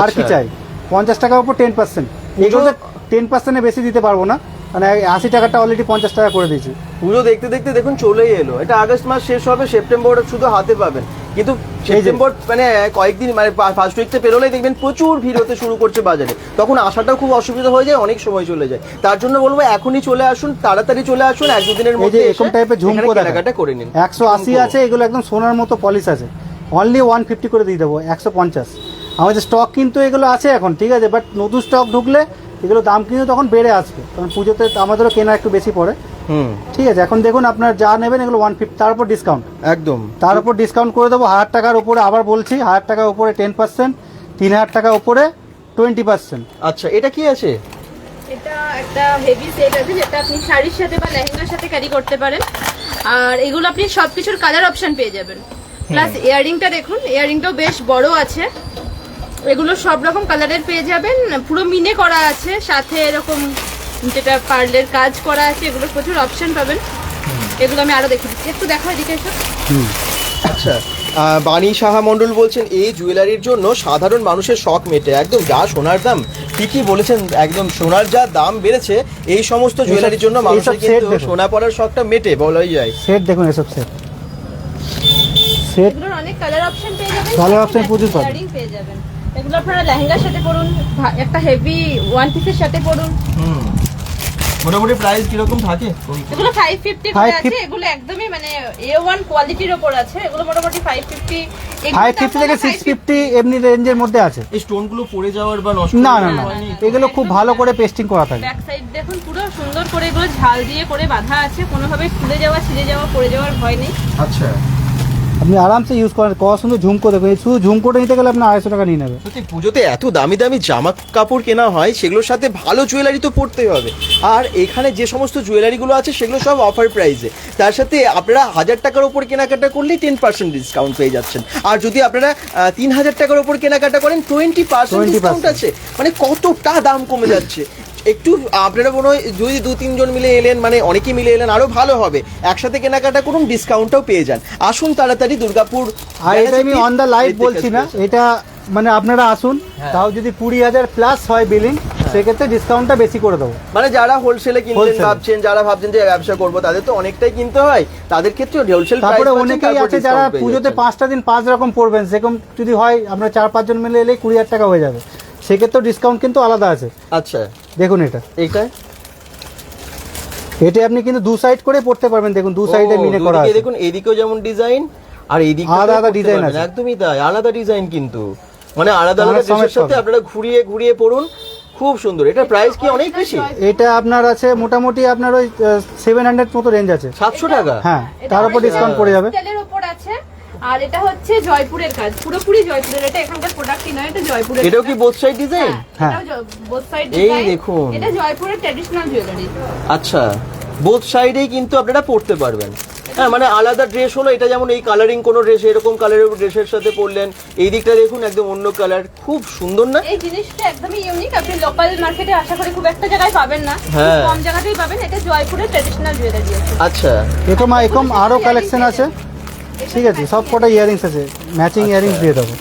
আর কি আচ্ছা। চাই? 50 টাকার উপর 10%, এগুলো 10% বেশি দিতে পারবো না, মানে 80 টাকাটা অলরেডি 50 টাকা করে দিয়েছি। পুজো দেখতে দেখতে দেখুন চলেই এলো, এটা আগস্ট মাস শেষ হবে, সেপ্টেম্বর শুধু হাতে পাবেন, কিন্তু সেপ্টেম্বর মানে কয়েকদিন মানে ফার্স্ট উইকতে পেরোলেই দেখবেন প্রচুর ভিড় হতে শুরু করছে বাজারে, তখন আসাটাও খুব অসুবিধা হয়ে যায়, অনেক সময় চলে যায়। তার জন্য বলবো এখনই চলে আসুন, তাড়াতাড়ি চলে আসুন, 1-2 দিনের এই মধ্যে যে এরকম টাইপের ঝুমকো কেনাকাটা করে নিন। 180 আছে, এগুলো একদম সোনার মতো পলিশ আছে, অনলি 150 করে দিয়ে দেবো, 150। আমাদের স্টক কিন্তু এগুলো আছে এখন, ঠিক আছে, বাট নতুন স্টক ঢুকলে এগুলো দাম কিন্তু তখন বেড়ে আসবে, কারণ পুজোতে আমাদেরও কেনা একটু বেশি পড়ে। ঠিক আছে, এখন দেখুন আপনার যা নেবেন এগুলো 150, তার উপর ডিসকাউন্ট, একদম তার উপর ডিসকাউন্ট করে দেবো 1000 টাকার উপরে। আবার বলছি 1000 টাকার উপরে 10%, 3000 টাকার উপরে 20%। আচ্ছা, এটা কি আছে? এটা একটা হেভি সেট আছে, যেটা আপনি শাড়ির সাথে বা লেহেঙ্গার সাথে ক্যারি করতে পারেন, আর এগুলো আপনি সবকিছুর কালার অপশন পেয়ে যাবেন। প্লাস ইয়াররিংটা দেখুন, ইয়াররিংটাও বেশ বড় আছে, এগুলো সব রকম কালারের পেয়ে যাবেন, পুরো মিনে করা আছে, সাথে এরকম যেটা পার্লের কাজ করা আছে, এগুলো প্রচুর অপশন পাবেন। এগুলো আমি আরো দেখে দিচ্ছি, একটু দেখো এদিকে এসো। আচ্ছা, বাণী সাহা মণ্ডল বলছেন এই জুয়েলারির জন্য সাধারণ মানুষের শখ মেটে, একদম যা সোনার দাম, ঠিকই বলেছেন, একদম সোনার যা দাম বেড়েছে এই সমস্ত জুয়েলারির জন্য মানুষের set কিন্তু দেখুন। সোনা পরার শখটা মেটে বলাই যায়। সেট দেখুন, এসব সেট এগুলোর অনেক কালার অপশন পেয়ে যাবেন, Colour option প্রচুর পাবেন। ইয়াররিং পেয়ে যাবেন। এগুলো আপনারা লেহেঙ্গার সাথে পরুন, একটা হেভি ওয়ান পিসের সাথে পরুন। মোটামুটি প্রাইস কিরকম থাকে? এগুলো 550 করে 550 আছে, এগুলো একদমই মানে A1 কোয়ালিটির উপর আছে, এগুলো মোটামুটি 550। 550 থেকে 650 এমনি রেঞ্জের মধ্যে আছে। এই স্টোনগুলো পড়ে যাওয়ার বা নষ্ট না হয়ে না যাওয়ার না, হয়নি? এগুলো খুব ভালো করে পেস্টিং করা থাকে। ব্যাক সাইড দেখুন পুরো সুন্দর করে এগুলো ঝাল দিয়ে করে বাঁধা আছে, কোনোভাবে খুলে যাওয়া ছিঁড়ে যাওয়া পড়ে যাওয়ার ভয় নেই। আচ্ছা, আপনি আরামসে ইউজ করেন। কত সুন্দর ঝুমকো দেখুন, এই শুধু ঝুমকোটা নিতে গেলে আপনার 250 টাকা নিয়ে নেবে। সত্যি পুজোতে এত দামি দামি জামা কাপড় কেনা হয়, সেগুলোর সাথে ভালো জুয়েলারি তো পড়তেই হবে, আর এখানে যে সমস্ত জুয়েলারিগুলো আছে সেগুলো সব অফার প্রাইসে, তার সাথে আপনারা 1000 টাকার উপর কেনাকাটা করলেই 10% ডিসকাউন্ট পেয়ে যাচ্ছেন, আর যদি আপনারা 3000 টাকার উপর কেনাকাটা করেন 20% ডিসকাউন্ট আছে, মানে কতটা দাম কমে যাচ্ছে। একটু আপনারা মনে হয় যদি 2-3 জন মিলে এলেন, মানে অনেকেই মিলে এলেন আরো ভালো হবে, একসাথে কেনাকাটা করুন, ডিসকাউন্টটাও পেয়ে যান। আসুন তাড়াতাড়ি দুর্গাপুর। আর এটা আমি অন দ্য লাইভ বলছি না, এটা মানে আপনারা আসুন, তাও যদি 20,000 প্লাস হয় বিলিং, সেক্ষেত্রে ডিসকাউন্টটা বেশি করে দেবো। মানে যারা হোলসেলে কিনতে Wholesale। ভাবছেন, যারা ভাবছেন যে ব্যবসা করবো, তাদের তো অনেকটাই কিনতে হয়, তাদের ক্ষেত্রে হোলসেল। তারপরে অনেকেই আছে যারা পুজোতে 5টা দিন 5 রকম পড়বেন, সেরকম যদি হয় আমরা 4-5 জন মিলে এলে 20,000 টাকা হয়ে যাবে, সেক্ষেত্রে ডিসকাউন্ট কিন্তু আলাদা আছে। আচ্ছা, দেখুন এটা আপনি কিন্তু 2 সাইড করে পড়তে পারবেন, দেখুন 2 সাইডে মিনে করা আছে। দেখুন এদিকেও যেমন ডিজাইন, আর এইদিকে আলাদা ডিজাইন আছে। একদমই তাই, আলাদা ডিজাইন, কিন্তু মানে আলাদা আলাদা ড্রেসের সাথে আপনারা ঘুরিয়ে ঘুরিয়ে পড়ুন, খুব সুন্দর। এটা প্রাইস কি অনেক বেশি? এটা আপনার আছে মোটামুটি আপনার ওই 700 মতো রেঞ্জ আছে। 700 টাকা? হ্যাঁ, তার উপর ডিসকাউন্ট পড়ে যাবে। তেলের উপর আছে। আর এটা হচ্ছে জয়পুরের কাজ, পুরোপুরি জয়পুরের। এটা এখানকার প্রোডাক্টই নয়, এটা জয়পুরের। এটাও কি বোথ সাইড ডিজাইন? হ্যাঁ, বোথ সাইড এই দেখুন। এটা জয়পুরের ট্র্যাডিশনাল জুয়েলারি। আচ্ছা, বোথ সাইডেই কিন্তু আপনারা পড়তে পারবেন। হ্যাঁ, মানে আলাদা ড্রেস হলো, এটা যেমন এই কালারিং কোনো ড্রেস এরকম কালারের ড্রেসের সাথে পরলেন, এই দিকটা দেখুন একদম অন্য কালার, খুব সুন্দর না? এই জিনিসটা একদমই ইউনিক, আপনি লোকাল মার্কেটে আশা করি খুব একটা জায়গায় পাবেন না, হ্যাঁ। কম জায়গাতেই পাবেন। এটা জয়পুরের ট্র্যাডিশনাল জুয়েলারি আছে। আচ্ছা, এরকম আরো কালেকশন আছে, ঠিক আছে, সব কটা ইয়ারিংস আছে, ম্যাচিং ইয়ারিংস দিয়ে দেবো।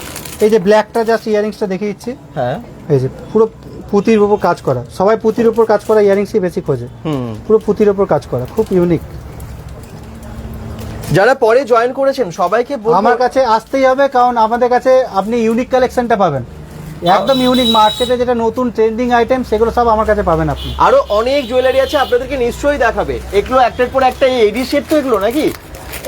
এই যে ব্ল্যাকটা জাস্ট ইয়ারিংসটা দেখিয়ে দিচ্ছি। হ্যাঁ, এই যে পুরো পুঁতির উপর কাজ করা, সবাই পুঁতির উপর কাজ করা ইয়ারিংসই বেশি খোঁজে। পুরো পুঁতির উপর কাজ করা, খুব ইউনিক। যারা পরে জয়েন করেছেন সবাইকে বলবো আমার কাছে আসতেই হবে, কারণ আমাদের কাছে আপনি ইউনিক কালেকশনটা পাবেন, একদম ইউনিক। মার্কেটে যেটা নতুন ট্রেন্ডিং আইটেম, সেগুলো সব আমার কাছে পাবেন আপনি। আরো অনেক জুয়েলারি আছে, আপনাদেরকে নিশ্চয়ই দেখাবে। এগুলো একটার পর একটা এডি সেট তো এগুলো নাকি?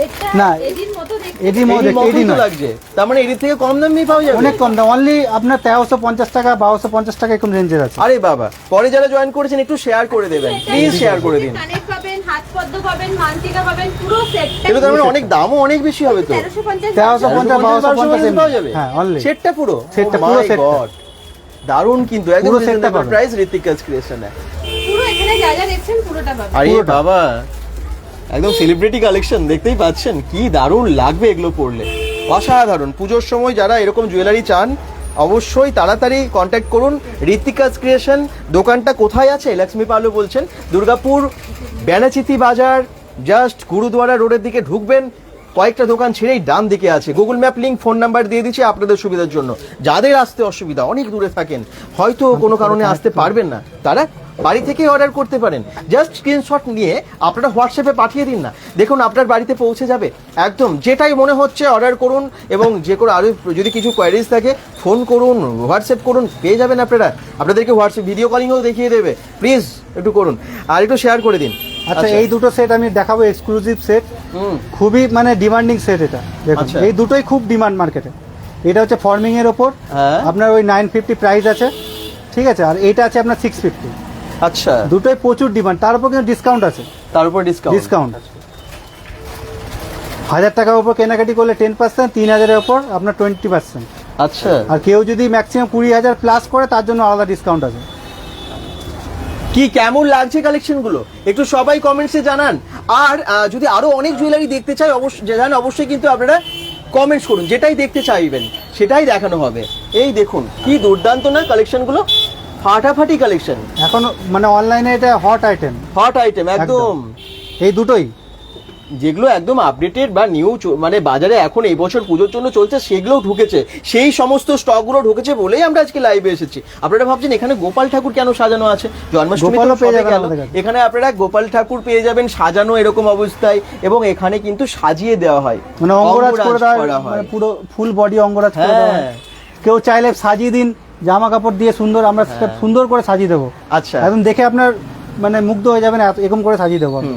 এটা না, এডির মতো দেখতে। এডির মধ্যে এডির মতোই এডি তো নয়, লাগছে, তার মানে এডির থেকে কম দামে পাওয়া যাবে? অনেক কম দাম, অনলি আপনার 1350 টাকা 1250 টাকা এরকম রেঞ্জের আছে। আরে বাবা, পরে যারা জয়েন করেছেন একটু শেয়ার করে দেবেন, প্লিজ শেয়ার করে দিন। কানের পাবেন, হাত পদ্ম পাবেন, মানটিকা পাবেন, পুরো সেট। এগুলো তার মানে অনেক দামও অনেক বেশি হবে তো? 1350 1350 1250 পাওয়া যাবে? হ্যাঁ, অনলি সেটটা পুরো? সেটটা Oh পুরো my সেটটা। God, দারুণ কিন্তু, একদম পুরো সেটটা রিজনেবল পাবেন। প্রাইস, ঋত্বিকাস ক্রিয়েশনে। পুরো এখানে যা যা দেখছেন পুরোটা পাবেন। আরে পুরোটা। বাবা, একদম সেলিব্রিটি কালেকশন, দেখতেই পাচ্ছেন কি দারুণ লাগবে এগুলো পরলে, অসাধারণ। পুজোর সময় যারা এরকম জুয়েলারি চান অবশ্যই তাড়াতাড়ি কন্ট্যাক্ট করুন। ঋত্বিকাস ক্রিয়েশন দোকানটা কোথায় আছে? লক্ষ্মী পালু বলছেন, দুর্গাপুর ব্যানাচিতি বাজার, জাস্ট গুরুদুয়ারা রোডের দিকে ঢুকবেন, কয়েকটা দোকান ছেড়েই ডান দিকে আছে। Google map link, phone number দিয়ে দিচ্ছি আপনাদের সুবিধার জন্য। যাদের আসতে অসুবিধা, অনেক দূরে থাকেন, হয়তো কোনো কারণে আসতে পারবেন না, তারা বাড়ি থেকে অর্ডার করতে পারেন। জাস্ট স্ক্রিনশট নিয়ে আপনারা হোয়াটসঅ্যাপে পাঠিয়ে দিন না, দেখুন আপনার বাড়িতে পৌঁছে যাবে একদম। যেটাই মনে হচ্ছে অর্ডার করুন, এবং যে কোনো আরও যদি কিছু কোয়ারিজ থাকে ফোন করুন, হোয়াটসঅ্যাপ করুন, পেয়ে যাবেন আপনারা। আপনাদেরকে হোয়াটসঅ্যাপ ভিডিও কলিংও দেখিয়ে দেবে, প্লিজ একটু করুন আর একটু শেয়ার করে দিন। আচ্ছা, এই দুটো সেট আমি দেখাবো, এক্সক্লুসিভ সেট, খুবই মানে ডিমান্ডিং সেট। এটা দেখুন, আচ্ছা। এই দুটোই খুব ডিমান্ড মার্কেটে। এটা হচ্ছে ফর্মিং এর ওপর, হ্যাঁ। আপনার ওই 950 প্রাইস আছে, ঠিক আছে, আর এটা আছে আপনার 650। আচ্ছা, দুটোই প্রচুর ডিমান্ড, তার উপর কিন্তু ডিসকাউন্ট আছে। তার উপর ডিসকাউন্ট? ডিসকাউন্ট 1000 টাকার উপর কেনাকাটি করলে 10%, 3000-এর উপর আপনার 20%। আচ্ছা, আর কেউ যদি ম্যাক্সিমাম 20,000 প্লাস করে, তার জন্য আলাদা ডিসকাউন্ট আছে। কি কেমন লাগছে কালেকশন গুলো একটু সবাই কমেন্টসে জানান। আর যদি আরো অনেক জুয়েলারি দেখতে চাই অবশ্যই কিন্তু আপনারা কমেন্টস করুন, যেটাই দেখতে চাইবেন সেটাই দেখানো হবে। এই দেখুন কি দুর্দান্ত না কালেকশন গুলো, ফাটাফাটি কালেকশন, এখন মানে অনলাইনে এটা হট আইটেম, হট আইটেম একদম। এই দুটোই যেগুলো একদম আপডেটেড বা নিউ, মানে বাজারে এখন এই বছর পুজোর জন্য চলছে, সেগুলো ঢুকেছে, সেই সমস্ত স্টকগুলো ঢুকেছে বলেই আমরা আজকে লাইভে এসেছি। আপনারা ভাবছেন এখানে গোপাল ঠাকুর কেন সাজানো আছে? জন্মাষ্টমী গোপালও পেয়ে যাবেন গেল, আমাদের কাছে। এখানে আপনারা গোপাল ঠাকুর পেয়ে যাবেন সাজানো এরকম অবস্থায়, এবং এখানে কিন্তু সাজিয়ে দেওয়া হয়, মানে অঙ্গরাজ করে দেওয়া করা হয়, হয়। মানে পুরো ফুল বডি অঙ্গরাজ করে দেওয়া হয়। হ্যাঁ, কেউ চাইলে সাজিয়ে দিন, জামা কাপড় দিয়ে সুন্দর, আমরা সেটা সুন্দর করে সাজিয়ে দেবো। আচ্ছা, একদম দেখে আপনার মানে মুগ্ধ হয়ে যাবেন, এরকম করে সাজিয়ে দেবো আমি।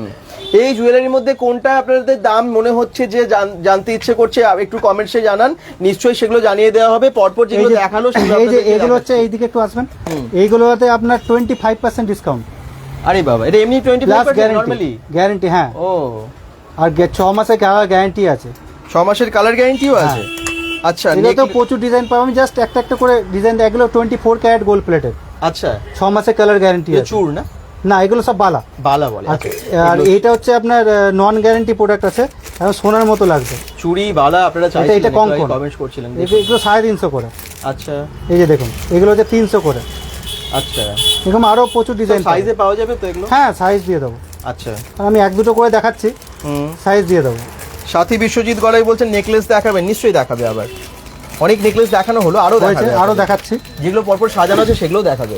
এই জুয়েলারির মধ্যে কোনটা আপনাদের দাম মনে হচ্ছে যে জানতে ইচ্ছে করছে, একটু কমেন্টসে জানান, নিশ্চয়ই সেগুলো জানিয়ে দেওয়া হবে। পরপর যেগুলো দেখালো সেগুলো এই যে আপনাদেরকে এগুলো হচ্ছে, এইদিকে একটু আসবেন, এইগুলোতে আপনার 25% ডিসকাউন্ট। আরে বাবা, এটা এমনি 25% নরমালি গ্যারান্টি, হ্যাঁ। ও, আর 6 মাসের গ্যারান্টি আছে, 6 মাসের কালার গ্যারান্টিও আছে। আচ্ছা, এগুলো তো প্রচুর ডিজাইন পাবো, আমি জাস্ট একটা একটা করে ডিজাইন, এগুলো 24 ক্যারেট গোল্ড প্লেটেড। আচ্ছা, 6 মাসের কালার গ্যারান্টি আছে। চূড় না? না, এগুলো সব বালা বালা বলে। আচ্ছা, আর এইটা হচ্ছে আপনার নন গ্যারান্টি প্রোডাক্ট আছে, এখন সোনার মতো লাগবে। চুড়ি বালা আপনারা চাইছেন, এটা কম কমেন্টস করছিলেন। এগুলো 350 করে। আচ্ছা, এই যে দেখুন, এগুলো হচ্ছে 300 করে। আচ্ছা, এরকম আরো প্রচুর ডিজাইন সাইজে পাওয়া যাবে তো এগুলো? হ্যাঁ, সাইজ দিয়ে দেবো। আচ্ছা, আর আমি এক দুটো করে দেখাচ্ছি, সাইজ দিয়ে দেবো। সাথী বিশ্বজিৎ গলায় বলছেন নেকলেস দেখাবেন, নিশ্চয়ই দেখাবে। আবার অনেক নেকলেস দেখানো হলো, আরো হয়েছে, দেখাবে, আরো দেখাচ্ছি। যেগুলো পরপর সাজানো আছে সেগুলো দেখাবে।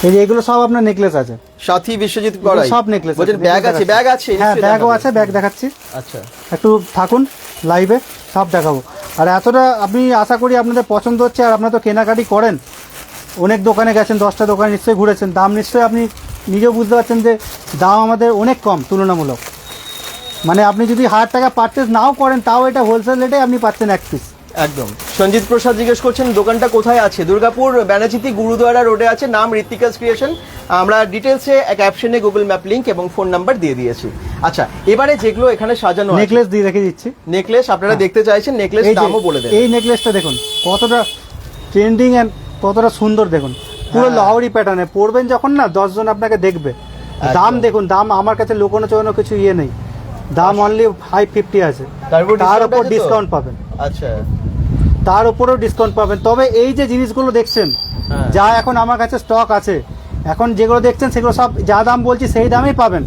এই যে এগুলো সব আপনার নেকলেস আছে, সাথী বিশ্বজিৎ গলায় সব নেকলেস বলছেন ব্যাগ আছে, ব্যাগ আছে? হ্যাঁ, নিশ্চয়ই ব্যাগও দেখাবে। আছে, ব্যাগ দেখাচ্ছি। আচ্ছা, একটু থাকুন লাইভে, সব দেখাবো। আর এতটা আপনি আশা করি আপনাদের পছন্দ হচ্ছে, আর আপনারা তো কেনাকাটি করেন, অনেক দোকানে গেছেন, 10টা দোকানে নিশ্চয়ই ঘুরেছেন, দাম নিশ্চয়ই আপনি নিজেও বুঝতে পারছেন যে দাম আমাদের অনেক কম তুলনামূলক। মানে আপনি যদি 1000 টাকা পারচেস নাও করেন, তাও এটা হোলসেল রেটে আপনি পাচ্ছেন এক পিস। একদম। সঞ্জিত প্রসাদ জিজ্ঞেস করছেন দোকানটা কোথায় আছে? দুর্গাপুর ব্যানাচিতি গুরুদুয়ারা রোডে আছে, নাম ঋত্বিকাস ক্রিয়েশন। আমরা ডিটেলসে ক্যাপশনে গুগল ম্যাপ লিংক এবং ফোন নাম্বার দিয়ে দিয়েছি। আচ্ছা, এবারে যেগুলো এখানে সাজানো আছে, নেকলেস দিয়ে রেখে দিচ্ছি। নেকলেস আপনারা দেখতে চাইছেন, নেকলেস এই যে, দামও বলে দেন। এই নেকলেসটা দেখুন কতটা ট্রেন্ডিং এন্ড কতটা সুন্দর, দেখুন পুরো হ্যাঁ। লাহোরি প্যাটার্নে পরবেন যখন না, 10 জন আপনাকে দেখবে। দাম দেখুন, দাম আমার কাছে লোকানো চোখানো কিছু ইয়ে নেই, দাম অনলি 550 আছে, তারপর তার discount উপর আছে তো? ডিসকাউন্ট পাবেন, আচ্ছা, তার উপরেও ডিসকাউন্ট পাবেন। তবে এই যে জিনিসগুলো দেখছেন, হ্যাঁ। যা এখন আমার কাছে স্টক আছে, এখন যেগুলো দেখছেন সেগুলো সব যা দাম বলছি সেই দামেই পাবেন।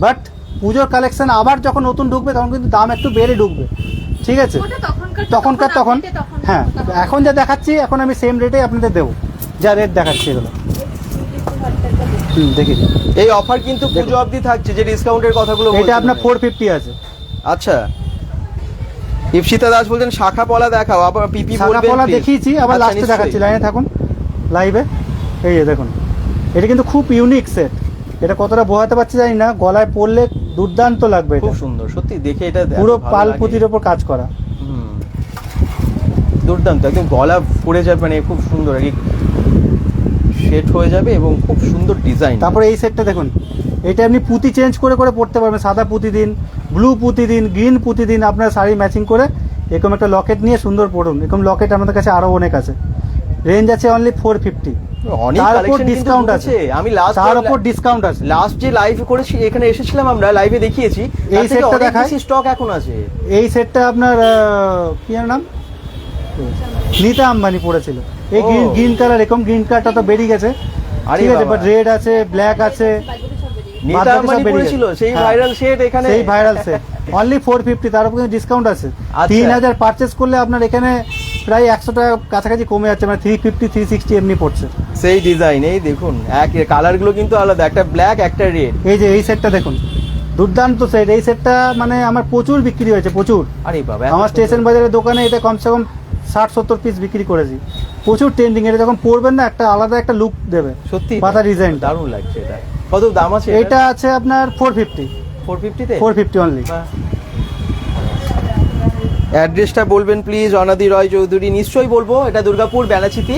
বাট পুজোর কালেকশন আবার যখন নতুন ঢুকবে তখন কিন্তু দাম একটু বেড়ে ঢুকবে, ঠিক আছে? ওটা তখনকার তখন, update-এ তখন হ্যাঁ। তখন। এখন যা দেখাচ্ছি, এখন আমি সেম রেটে আপনাদের দেবো, যা রেট দেখাচ্ছি এগুলো। দেখি, এই অফার কিন্তু পুজো অবধি থাকছে, যে ডিসকাউন্টের কথাগুলো এটা বলছিলেন। আপনার 450 আছে। আচ্ছা, ইপসিতা দাস বলছেন শাখা পলা দেখাও, আবার পিপি সাদা বলবেন পলা please। দেখিয়েছি, আবার আচ্ছা, লাস্টে নিশ্চয়ই। দেখাচ্ছি, লাইনে থাকুন লাইভে। এই যে দেখুন, এটা কিন্তু খুব ইউনিক সেট, এটা কতটা বোঝাতে পারছি জানি না, গলায় পরলে দুর্দান্ত লাগবে। খুব এটা সুন্দর, সত্যি দেখে এটা পুরো ভালো পাল লাগে। পুঁতির ওপর কাজ করা। হুম, দুর্দান্ত, একদম গলা পড়ে যাবে, মানে খুব সুন্দর আর কি সেট হয়ে যাবে এবং খুব সুন্দর ডিজাইন। তারপরে এই সেটটা দেখুন, এটা আপনি পুঁতি চেঞ্জ করে করে পড়তে পারবেন, সাদা পুঁতি দিন, ব্লু পুঁতি দিন, গ্রিন পুঁতি দিন, আপনার শাড়ি ম্যাচিং করে এরকম একটা লকেট নিয়ে সুন্দর পড়ুন। এরকম লকেট আমাদের কাছে আরো অনেক আছে, রেঞ্জ আছে অনলি 450, অনেক তার উপর কালেকশন কিন্তু ডিসকাউন্ট আছে, ঢুকেছে। আমি লাস্ট তার উপর ডিসকাউন্ট আছে। লাস্ট যে লাইভ করেছি এখানে এসেছিলাম, আমরা লাইভে দেখিয়েছি, এই সেটটা দেখাই, স্টক এখন আছে। এই সেটটা আপনার কি এর নাম, নীতা আম্বানি পড়েছিল। এই ও। গ্রিন কালার, এরকম গ্রিন কালারটা তো বেরিয়ে গেছে, আরে ঠিক আছে, বাবা। বাট রেড আছে, ব্ল্যাক আছে, নীতা বাদবাকি সব আম্বানি বেরিয়ে পড়েছিল, গেছে। সেই হ্যাঁ। ভাইরাল সেট এখানে। সেই ভাইরাল সেট অনলি 450, তার উপর কিন্তু ডিসকাউন্ট আছে। আচ্ছা। 3000 পারচেস করলে আপনার এখানে প্রায় 100 টাকা কাছাকাছি কমে যাচ্ছে, মানে 350 360 এমনি পড়ছে। সেই ডিজাইন, এই দেখুন, এক কালার গুলো কিন্তু আলাদা, একটা ব্ল্যাক একটা রেড। এই যে এই সেটটা দেখুন, দুর্দান্ত সেট। এই সেটটা মানে আমার প্রচুর বিক্রি হয়েছে, প্রচুর। আরে বাবা, আমার স্টেশন বাজারের দোকানে এটা কমসে কম 60-70 পিস বিক্রি করেছি, প্রচুর ট্রেন্ডিং। এটা যখন পরবেন না, একটা আলাদা একটা লুক দেবে, সত্যি পাতা ডিজাইন। দারুণ লাগছে এটা। কত দাম আছে এটা আছে আপনার 450, 450 তে? 450 অনলি। অ্যাড্রেসটা বলবেন প্লিজ। অনাদি রয় চৌধুরী, নিশ্চয়ই বলবো। এটা দুর্গাপুর ব্যানাচিতি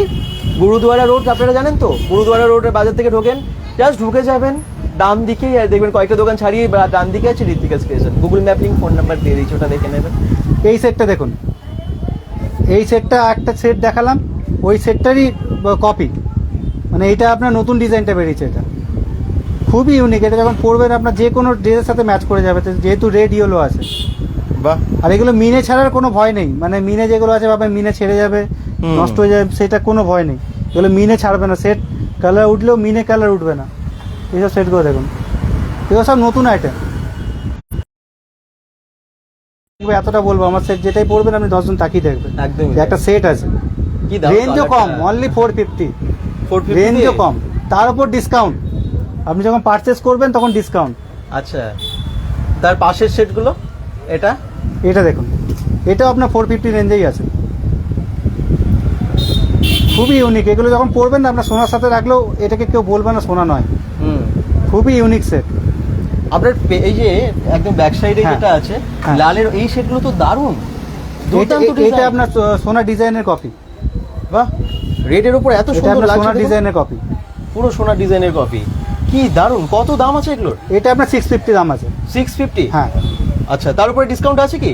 গুরুদুয়ারা রোড, আপনারা জানেন তো, গুরুদুয়ারা রোডের বাজার থেকে ঢোকেন, জাস্ট ঢুকে যাবেন, ডান দিকে দেখবেন কয়েকটা দোকান ছাড়িয়ে ডান দিকে আছে Ritwika's creation. Google map link, phone number দিয়ে দিয়েছি, ওটা দেখে নেবেন। এই সেটটা দেখুন, এই সেটটা একটা সেট দেখালাম, ওই সেটটারই কপি, মানে এইটা আপনার নতুন ডিজাইনটা বেরিয়েছে, এটা খুবই ইউনিক। এটা যখন পরবেন আপনার যে কোনো ড্রেসের সাথে ম্যাচ করে যাবে, যেহেতু রেড ইয়েলো আছে। বাহ, আর এগুলো মিনে ছাড়ার কোনো ভয় নেই, মানে মিনে যেগুলো আছে ভাবে মিনে ছেড়ে যাবে, নষ্ট হয়ে যাবে, সেটা কোনো ভয় নেই। এগুলো মিনে ছাড়বে না, সেট কালার উঠলেও মিনে কালার উঠবে না। এইসব সেটগুলো দেখুন, এগুলো সব নতুন আইটেম। এতটা বলবো, আমার সেট যেটাই পড়বেন আপনি 10 জন তাকিয়ে দেখবেন, একদমই যে একটা সেট আছে। কি দাম? রেঞ্জও কম, অনলি 450, 450 রেঞ্জও কম, তার উপর ডিসকাউন্ট। আপনি যখন পারচেস করবেন তখন ডিসকাউন্ট। আচ্ছা, তার পাশের সেটগুলো, এটা এটা দেখুন, এটাও আপনার 450 রেঞ্জেই আছে, খুবই ইউনিক। এগুলো যখন পরবেন না, আপনার সোনার সাথে রাখলেও এটাকে কেউ বলবে না সোনা নয়, খুবই ইউনিক সেট। আপনার এই যে একদম ব্যাক সাইডে হ্যাঁ। যেটা আছে হ্যাঁ। লালের, এই সেটগুলো তো দারুণ, দুর্দান্ত এটা ডিজাইন। আপনার সোনা ডিজাইনের কপি, বাহ, রেডের উপর এত এটা সুন্দর আপনার লাগছে, সোনা দেখুন। ডিজাইনের কপি, পুরো সোনা ডিজাইনের কপি, কি দারুণ। কত দাম আছে এগুলোর? এটা আপনার 650 দাম আছে। 650? হ্যাঁ আচ্ছা, তার উপরে ডিসকাউন্ট আছে কি?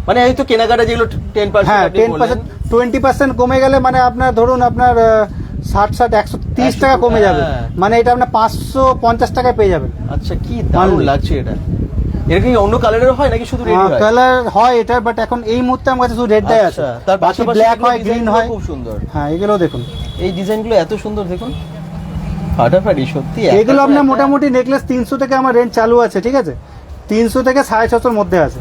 মানে এই তো কেনাকাটা যেগুলো 10%, হ্যাঁ, আপনি 10% বললেন। 20% কমে গেলে মানে আপনার ধরুন আপনার 60-130 টাকা কমে যাবে, হ্যাঁ। মানে এটা আপনার 550 টাকায় পেয়ে যাবেন। আচ্ছা, কি দারুণ Only। লাগছে এটা। এর কি অন্য কালারের হয় নাকি শুধু রেড হয়? কালার হয় এটা, বাট এখন এই মুহূর্তে আমার কাছে শুধু রেডটাই আছে। আচ্ছা, তার পাশাপাশি ব্ল্যাক হয়, গ্রিন হয়। খুব সুন্দর। হ্যাঁ, এগুলো দেখুন, এই ডিজাইনগুলো এত সুন্দর দেখুন, ফাটাফাটি সত্যি। এগুলো আপনার মোটামুটি নেকলেস 300 থেকে আমার রেঞ্জ চালু আছে, ঠিক আছে? 300 থেকে 650 মধ্যে আছে।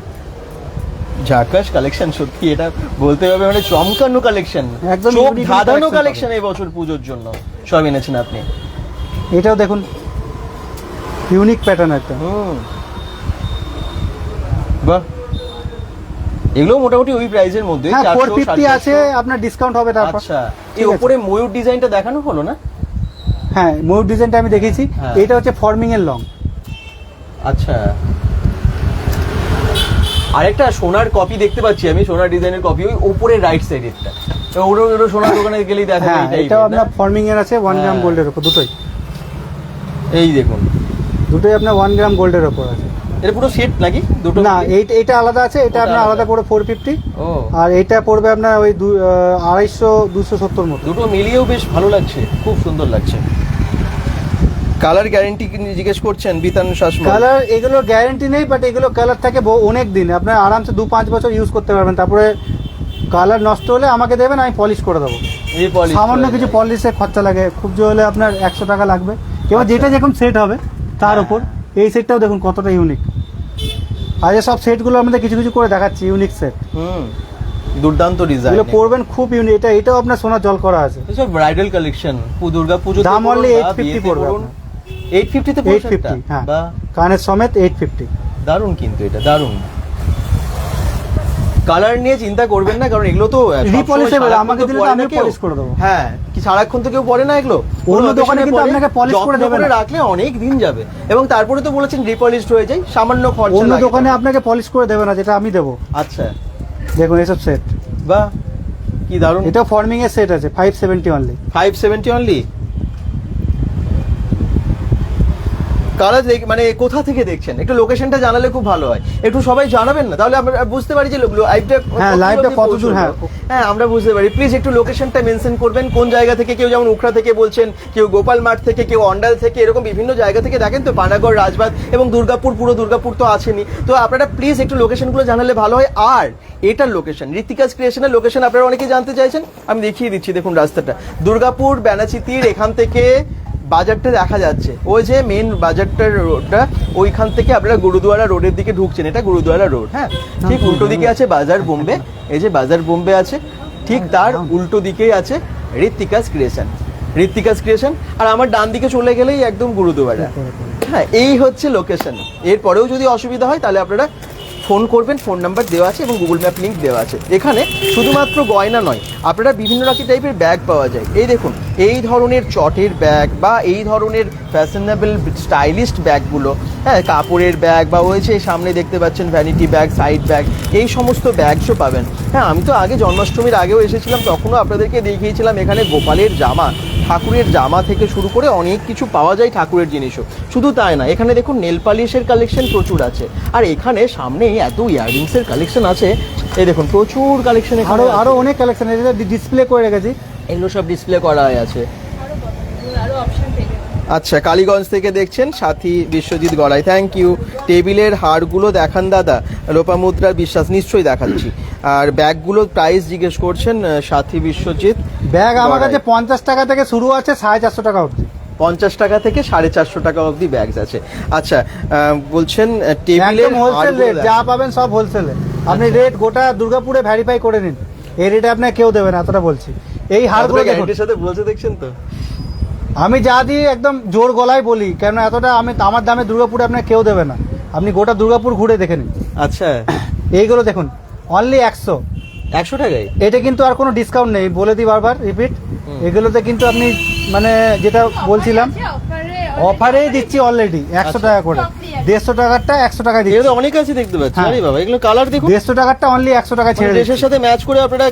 ঝাকাস কালেকশন সত্যি, এটা বলতে হবে মানে চমকানো কালেকশন, একদম চোখ unique ধাঁধানো collection কালেকশন এই বছর পুজোর জন্য সব এনেছেন আপনি। এটাও দেখুন, ইউনিক প্যাটার্ন একটা। বাহ, এগুলো মোটামুটি ওই প্রাইসের মধ্যে। হ্যাঁ, 400, 450 আছে, 750 আপনার ডিসকাউন্ট হবে তারপর। আচ্ছা, ঠিক এই আছে। উপরে ময়ূর ডিজাইনটা দেখানো হলো না? হ্যাঁ, ময়ূর ডিজাইনটা আমি দেখেছি। হ্যাঁ। এটা হচ্ছে ফর্মিং এর লং। আচ্ছা, আরেকটা সোনার কপি দেখতে পাচ্ছি আমি, সোনার ডিজাইনের কপি ওই উপরে রাইট সাইডেরটা। ওরও ওরও সোনার দোকানে গেলেই দেখা হ্যাঁ, যায় এটাও আপনার ফর্মিং এর আছে 1 গ্রাম হ্যাঁ। গোল্ডের উপর, দুটোই এই দেখুন, আপনার 1 গ্রাম গোল্ডের উপর আছে। এটা পুরো সেট নাকি দুটো? না, এইটা আলাদা আছে, এটা ওটা আপনার আলাদা আলাদা। পড়ে 450। ও, আর এটা পড়বে আপনার ওই 250-270 মতো। দুটো মিলিয়েও বেশ ভালো লাগছে, খুব সুন্দর লাগছে। কালার গ্যারান্টি জিজ্ঞেস করছেন বিতান শাসমল? কালার এগুলোর গ্যারান্টি নেই, বাট এগুলো কালার থাকে অনেক দিন, আপনার আরামসে 2-5 বছর ইউজ করতে পারবেন। তারপরে কালার নষ্ট হলে আমাকে দেবেন, আমি পলিশ করে দেবো। এই পলিশ সামান্য কিছু পলিশে খরচা লাগে, খুব জোর হলে আপনার 100 টাকা লাগবে। এবার যেটা যেরকম সেট হবে তার উপর। এই সেটটাও দেখুন কতটা ইউনিক। আর এই সব সেটগুলো আমাদের কিছু কিছু করে দেখাচ্ছি, ইউনিক সেট। দুর্দান্ত ডিজাইন, এগুলো পরবেন খুব ইউনিক। এটাও আপনার সোনার জল করা আছে। এসব ব্রাইডাল কালেকশন, দুর্গা পুজো দাম only 850 পড়বে আপনার। 850 তে 850, হ্যাঁ, কানের সমেত 850। দারুন, কিন্তু এটা দারুন। কালার নিয়ে চিন্তা করবেন না, কারণ এগুলো তো রিপলিশেবল, আমাকে দিলে তো আমি পলিশ করে দেবো। হ্যাঁ, কি সারাক্ষণ তো কেউ পরে না এগুলো? অন্য দোকানে কিন্তু আপনাকে polish করে দেবে না। রাখলে অনেক দিন যাবে, এবং তারপরে তো বলেছেন রিপলিশড হয়ে যায়, সামান্য খরচা অন্য লাগে। দোকানে আপনাকে পলিশ করে দেবে না, যেটা আমি দেবো। আচ্ছা, দেখুন এসব সেট, বাহ, কি দারুন। এটা ফর্মিং এর সেট আছে 570 অনলি। 570 অনলি। কালার মানে কোথা থেকে দেখছেন একটু লোকেশনটা জানালে খুব ভালো হয়, একটু সবাই জানাবেন না, তাহলে আমরা বুঝতে পারি যে লাইভটা কত দূর। হ্যাঁ, আমরা বুঝতে পারি। প্লিজ একটু লোকেশনটা মেনশন করবেন, কোন জায়গা থেকে, কেউ যেমন উখড়া থেকে বলছেন, কেউ গোপাল মাঠ থেকে, কেউ অন্ডাল থেকে, এরকম বিভিন্ন জায়গা থেকে দেখেন তো, পানাগড়, রাজবাগ এবং দুর্গাপুর, পুরো দুর্গাপুর তো আছেনই। তো আপনারা প্লিজ একটু লোকেশনগুলো জানালে ভালো হয়। আর এটার লোকেশন, ঋতিকাস ক্রিয়েশনের লোকেশন আপনারা অনেকেই জানতে চাইছেন, আমি দেখিয়ে দিচ্ছি। দেখুন রাস্তাটা, দুর্গাপুর ব্যানাচিতির এখান থেকে বাজারটা দেখা যাচ্ছে, ওই যে মেন বাজারটার রোডটা, ওইখান থেকে আপনারা গুরুদুয়ারা রোডের দিকে ঢুকছেন, এটা গুরুদুয়ারা রোড। হ্যাঁ, ঠিক উল্টো দিকে আছে বাজার বোম্বে, এই যে বাজার বোম্বে আছে, ঠিক তার উল্টো দিকেই আছে ঋতিকাস ক্রিয়েশন। ঋতিকাস ক্রিয়েশন, আর আমার ডান দিকে চলে গেলেই একদম গুরুদুয়ারা। হ্যাঁ, এই হচ্ছে লোকেশন। এরপরেও যদি অসুবিধা হয় তাহলে আপনারা ফোন করবেন, ফোন নাম্বার দেওয়া আছে এবং গুগল ম্যাপ লিঙ্ক দেওয়া আছে। এখানে শুধুমাত্র গয়না নয়, আপনারা বিভিন্ন রকম টাইপের ব্যাগ পাওয়া যায়। এই দেখুন, এই ধরনের চটের ব্যাগ বা এই ধরনের ফ্যাশনেবল স্টাইলিস্ট ব্যাগগুলো, হ্যাঁ, কাপড়ের ব্যাগ বা ওই যে সামনে দেখতে পাচ্ছেন ভ্যানিটি ব্যাগ, সাইড ব্যাগ, এই সমস্ত ব্যাগসও পাবেন। হ্যাঁ, আমি তো আগে জন্মাষ্টমীর আগেও এসেছিলাম, তখনও আপনাদেরকে দেখিয়েছিলাম এখানে গোপালের জামা, ঠাকুরের জামা থেকে শুরু করে অনেক কিছু পাওয়া যায়, ঠাকুরের জিনিসও। শুধু তাই না, এখানে দেখুন নেল পালিশের কালেকশন প্রচুর আছে, আর এখানে সামনে এত ইয়াররিংসের কালেকশন আছে। এই দেখুন প্রচুর কালেকশন, আরো অনেক কালেকশন এটা ডিসপ্লে করে রেখেছি, এগুলো সব ডিসপ্লে করা আছে। আরো অপশন পেয়ে যাবেন। আচ্ছা, কালীগঞ্জ থেকে দেখছেন সাথী বিশ্বজিৎ গড়াই, থ্যাংক ইউ। টেবিলের হারগুলো দেখান দাদা, লোপামুদ্রার বিশ্বাস, নিশ্চয়ই দেখাচ্ছি। আর ব্যাগগুলো প্রাইস জিজ্ঞেস করছেন সাথী বিশ্বজিৎ। ব্যাগ আমার কাছে 50 টাকা থেকে শুরু আছে 450 টাকা অবধি। 50 টাকা থেকে 450 টাকা অবধি ব্যাগস আছে। আচ্ছা, বলছেন টেবিলের হোলসেল রেট যা পাবেন সব হোলসেলে। আপনি রেট গোটা দুর্গাপুরে ভেরিফাই করে নিন, এই রেটে আপনাকে কেউ দেবে না, এতটা বলছি। এই হারগুলো দেখুন, সাথে বলছে, দেখছেন তো, আমি যা দিই একদম জোর গলায় বলি, কেন এতটা আমার দামে দুর্গাপুরে আপনাকে কেউ দেবে না। আপনি গোটা দুর্গাপুর ঘুরে দেখে নিন। আচ্ছা, এইগুলো দেখুন অনলি 100 টাকায়। এটা কিন্তু আর কোনো ডিসকাউন্ট নেই, বলে দিই বারবার রিপিট। এগুলোতে কিন্তু আপনি মানে যেটা বলছিলাম, অফারেই দিচ্ছি অলরেডি 100 টাকা করে। 150 টাকারটা 100 টাকায় দিচ্ছি। এগুলো অনেক আছে দেখতে পাচ্ছি। আরে বাবা, এগুলো কালার দেখুন, 150 টাকারটা অনলি 100 টাকা ছেড়ে ড্রেসের সাথে ম্যাচ করে আপনারা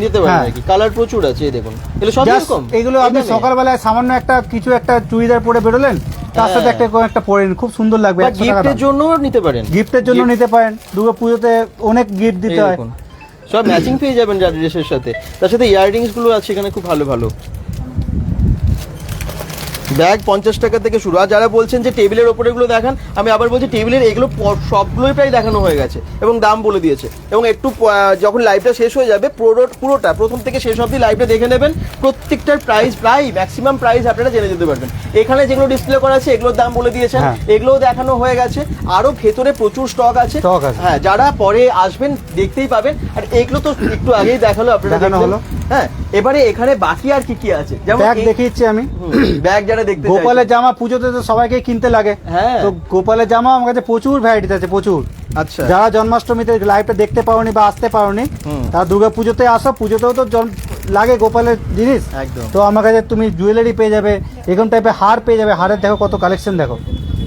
নিতে পারেন আর কি। কালার প্রচুর আছে, এই দেখুন, এগুলো সব এরকম। এগুলো আপনি সকালবেলায় সামান্য একটা চুড়িদার পরে বেরোলেন, তার সাথে একটা পরে নিন, খুব সুন্দর লাগবে। গিফটের জন্য নিতে পারেন, গিফটের জন্য নিতে পারেন, দুর্গা পুজোতে অনেক গিফট দিতে হয়। সব ম্যাচিং পেয়ে যাবেন ড্রেসের সাথে, তার সাথে ইয়াররিংস গুলো আছে এখানে খুব ভালো ভালো। ব্যাগ 50 টাকা থেকে শুরু। আর যারা বলছেন যে টেবিলের ওপরে এগুলো দেখান, আমি আবার বলছি টেবিলের এগুলো সবগুলোই প্রায় দেখানো হয়ে গেছে এবং দাম বলে দিয়েছে। এবং একটু যখন লাইভটা শেষ হয়ে যাবে পুরোটা প্রথম থেকে শেষ অবধি লাইভটা দেখে নেবেন, প্রত্যেকটার প্রাইস প্রায় ম্যাক্সিমাম প্রাইস আপনারা জেনে যেতে পারবেন। এখানে যেগুলো ডিসপ্লে করা আছে এগুলোর দাম বলে দিয়েছেন, হ্যাঁ। এগুলোও দেখানো হয়ে গেছে। আরো ভেতরে প্রচুর স্টক আছে। হ্যাঁ, যারা পরে আসবেন দেখতেই পাবেন। আর এগুলো তো একটু আগেই দেখালো আপনারা, দেখানো হলো। হ্যাঁ, এবারে এখানে বাকি আর কি কি আছে, যেমন ব্যাগ দেখিয়েছি আমি। ব্যাগ যারা দেখতে গোপালের জামা পুজোতে তো সবাইকে কিনতে লাগে, হ্যাঁ। তো গোপালের জামা আমার কাছে প্রচুর ভ্যারাইটিস আছে, প্রচুর। আচ্ছা, যারা জন্মাষ্টমীতে লাইভটা দেখতে পাওনি বা আসতে পাওনি, তারা দুর্গা পুজোতে আসো, পুজোতেও তো লাগে গোপালের জিনিস, একদম। তো আমার কাছে তুমি জুয়েলারি পেয়ে যাবে, এরকম টাইপের হার পেয়ে যাবে। হারের দেখো কত কালেকশন, দেখো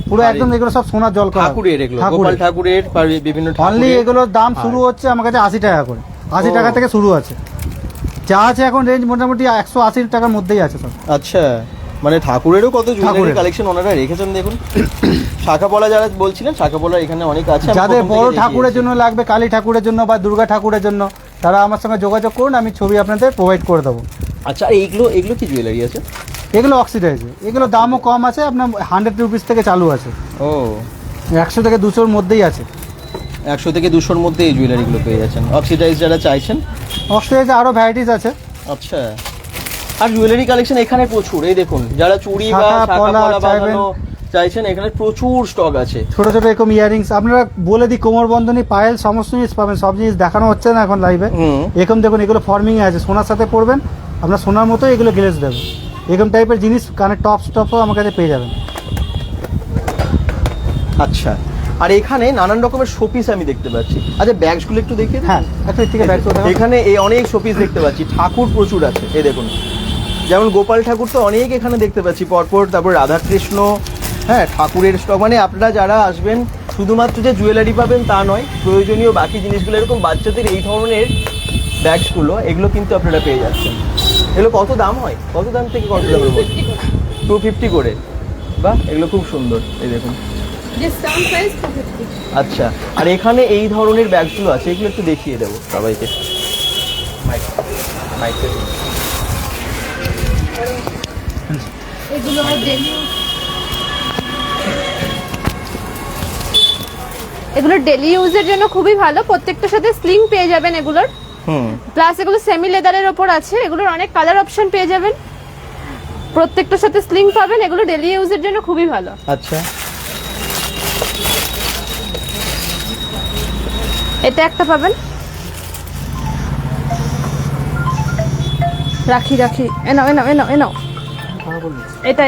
পুরো একদম এগুলো সব সোনার জল করা। ঠাকুরের এগুলো, গোপাল ঠাকুরের বা বিভিন্ন অনলি এগুলোর দাম শুরু হচ্ছে আমার কাছে 80 টাকা করে, 80 টাকা থেকে শুরু আছে। যা আছে এখন রেঞ্জ মোটামুটি 180 টাকার মধ্যেই আছে সব। আচ্ছা, মানে ঠাকুরেরও কত জুয়েলারি ঠাকুরের। কালেকশন ওনারা রেখেছেন দেখুন। শাখাপলা যারা বলছিলেন, শাখাপলা এখানে অনেক আছে। আমি যাদের প্রথম বড় থেকে ঠাকুরের দেখিয়েছি। জন্য লাগবে, কালী ঠাকুরের জন্য বা দুর্গা ঠাকুরের জন্য, তারা আমার সঙ্গে যোগাযোগ করুন, আমি ছবি আপনাদের প্রোভাইড করে দেবো। আচ্ছা, আর এইগুলো কি জুয়েলারি আছে? এগুলো অক্সিডাইজ, এগুলো দামও কম আছে, আপনার 100 রুপিস থেকে চালু আছে, ও 100 থেকে 200-র মধ্যেই আছে। 100 থেকে 200-র মধ্যে এই জুয়েলারিগুলো পেয়ে যাচ্ছেন। অক্সিডাইজ যারা চাইছেন, অক্সিডাইজে আরও ভ্যারাইটিস আছে। আচ্ছা। আর জুয়েলারি কালেকশন এখানে প্রচুর, এই দেখুন, যারা চুড়ি বা শাখা, পলা শাখাপলা চাইবেন। বাঁধানো চাইছেন, এখানে প্রচুর স্টক আছে। ছোট ছোট এরকম ইয়ারিংস আপনারা বলে দিই, কোমর বন্ধনী, পায়েল, সমস্ত জিনিস পাবেন। সব জিনিস দেখানো হচ্ছে না এখন লাইভে। এরকম দেখুন, এগুলো ফর্মিংয়ে আছে, সোনার সাথে পরবেন, আপনার সোনার মতো এগুলো গ্লেজ দেবে। এরকম টাইপের জিনিস, কানের টপও আমার কাছে পেয়ে যাবেন। আচ্ছা, আর এখানে নানান রকমের শোপিস আমি দেখতে পাচ্ছি। আচ্ছা, ব্যাগসগুলো একটু দেখিয়ে দিন। হ্যাঁ, একটা থেকে ব্যাগ এখানে এই অনেক শোপিস দেখতে পাচ্ছি, ঠাকুর প্রচুর আছে। এই দেখুন, যেমন গোপাল ঠাকুর তো অনেক এখানে দেখতে পাচ্ছি পরপর, তারপর রাধাকৃষ্ণ, হ্যাঁ, ঠাকুরের স্টক। মানে আপনারা যারা আসবেন শুধুমাত্র যে জুয়েলারি পাবেন তা নয়, প্রয়োজনীয় বাকি জিনিসগুলো, এরকম বাচ্চাদের এই ধরনের ব্যাগসগুলো, এগুলো কিন্তু আপনারা পেয়ে যাচ্ছেন। এগুলো কত দাম হয়, কত দাম থেকে কত দামের মধ্যে? 250 করে। বাহ, এগুলো খুব সুন্দর। এই দেখুন, ডিসকাউন্ট প্রাইস 250। আচ্ছা, আর এখানে এই ধরনের ব্যাগগুলো আছে, এগুলো একটু দেখিয়ে দেবো সবাইকে। এগুলো ডেলি, এগুলো ডেলি ইউজের জন্য খুবই ভালো। প্রত্যেকটার সাথে স্লিং পেয়ে যাবেন এগুলোর, প্লাস এগুলো সেমি লেদারের ওপর আছে। এগুলোর অনেক কালার অপশন পেয়ে যাবেন, প্রত্যেকটার সাথে স্লিং পাবেন। এগুলো ডেলি ইউজের জন্য খুবই ভালো। আচ্ছা, এটা একটা পাবেন, রাখি এনাও এটা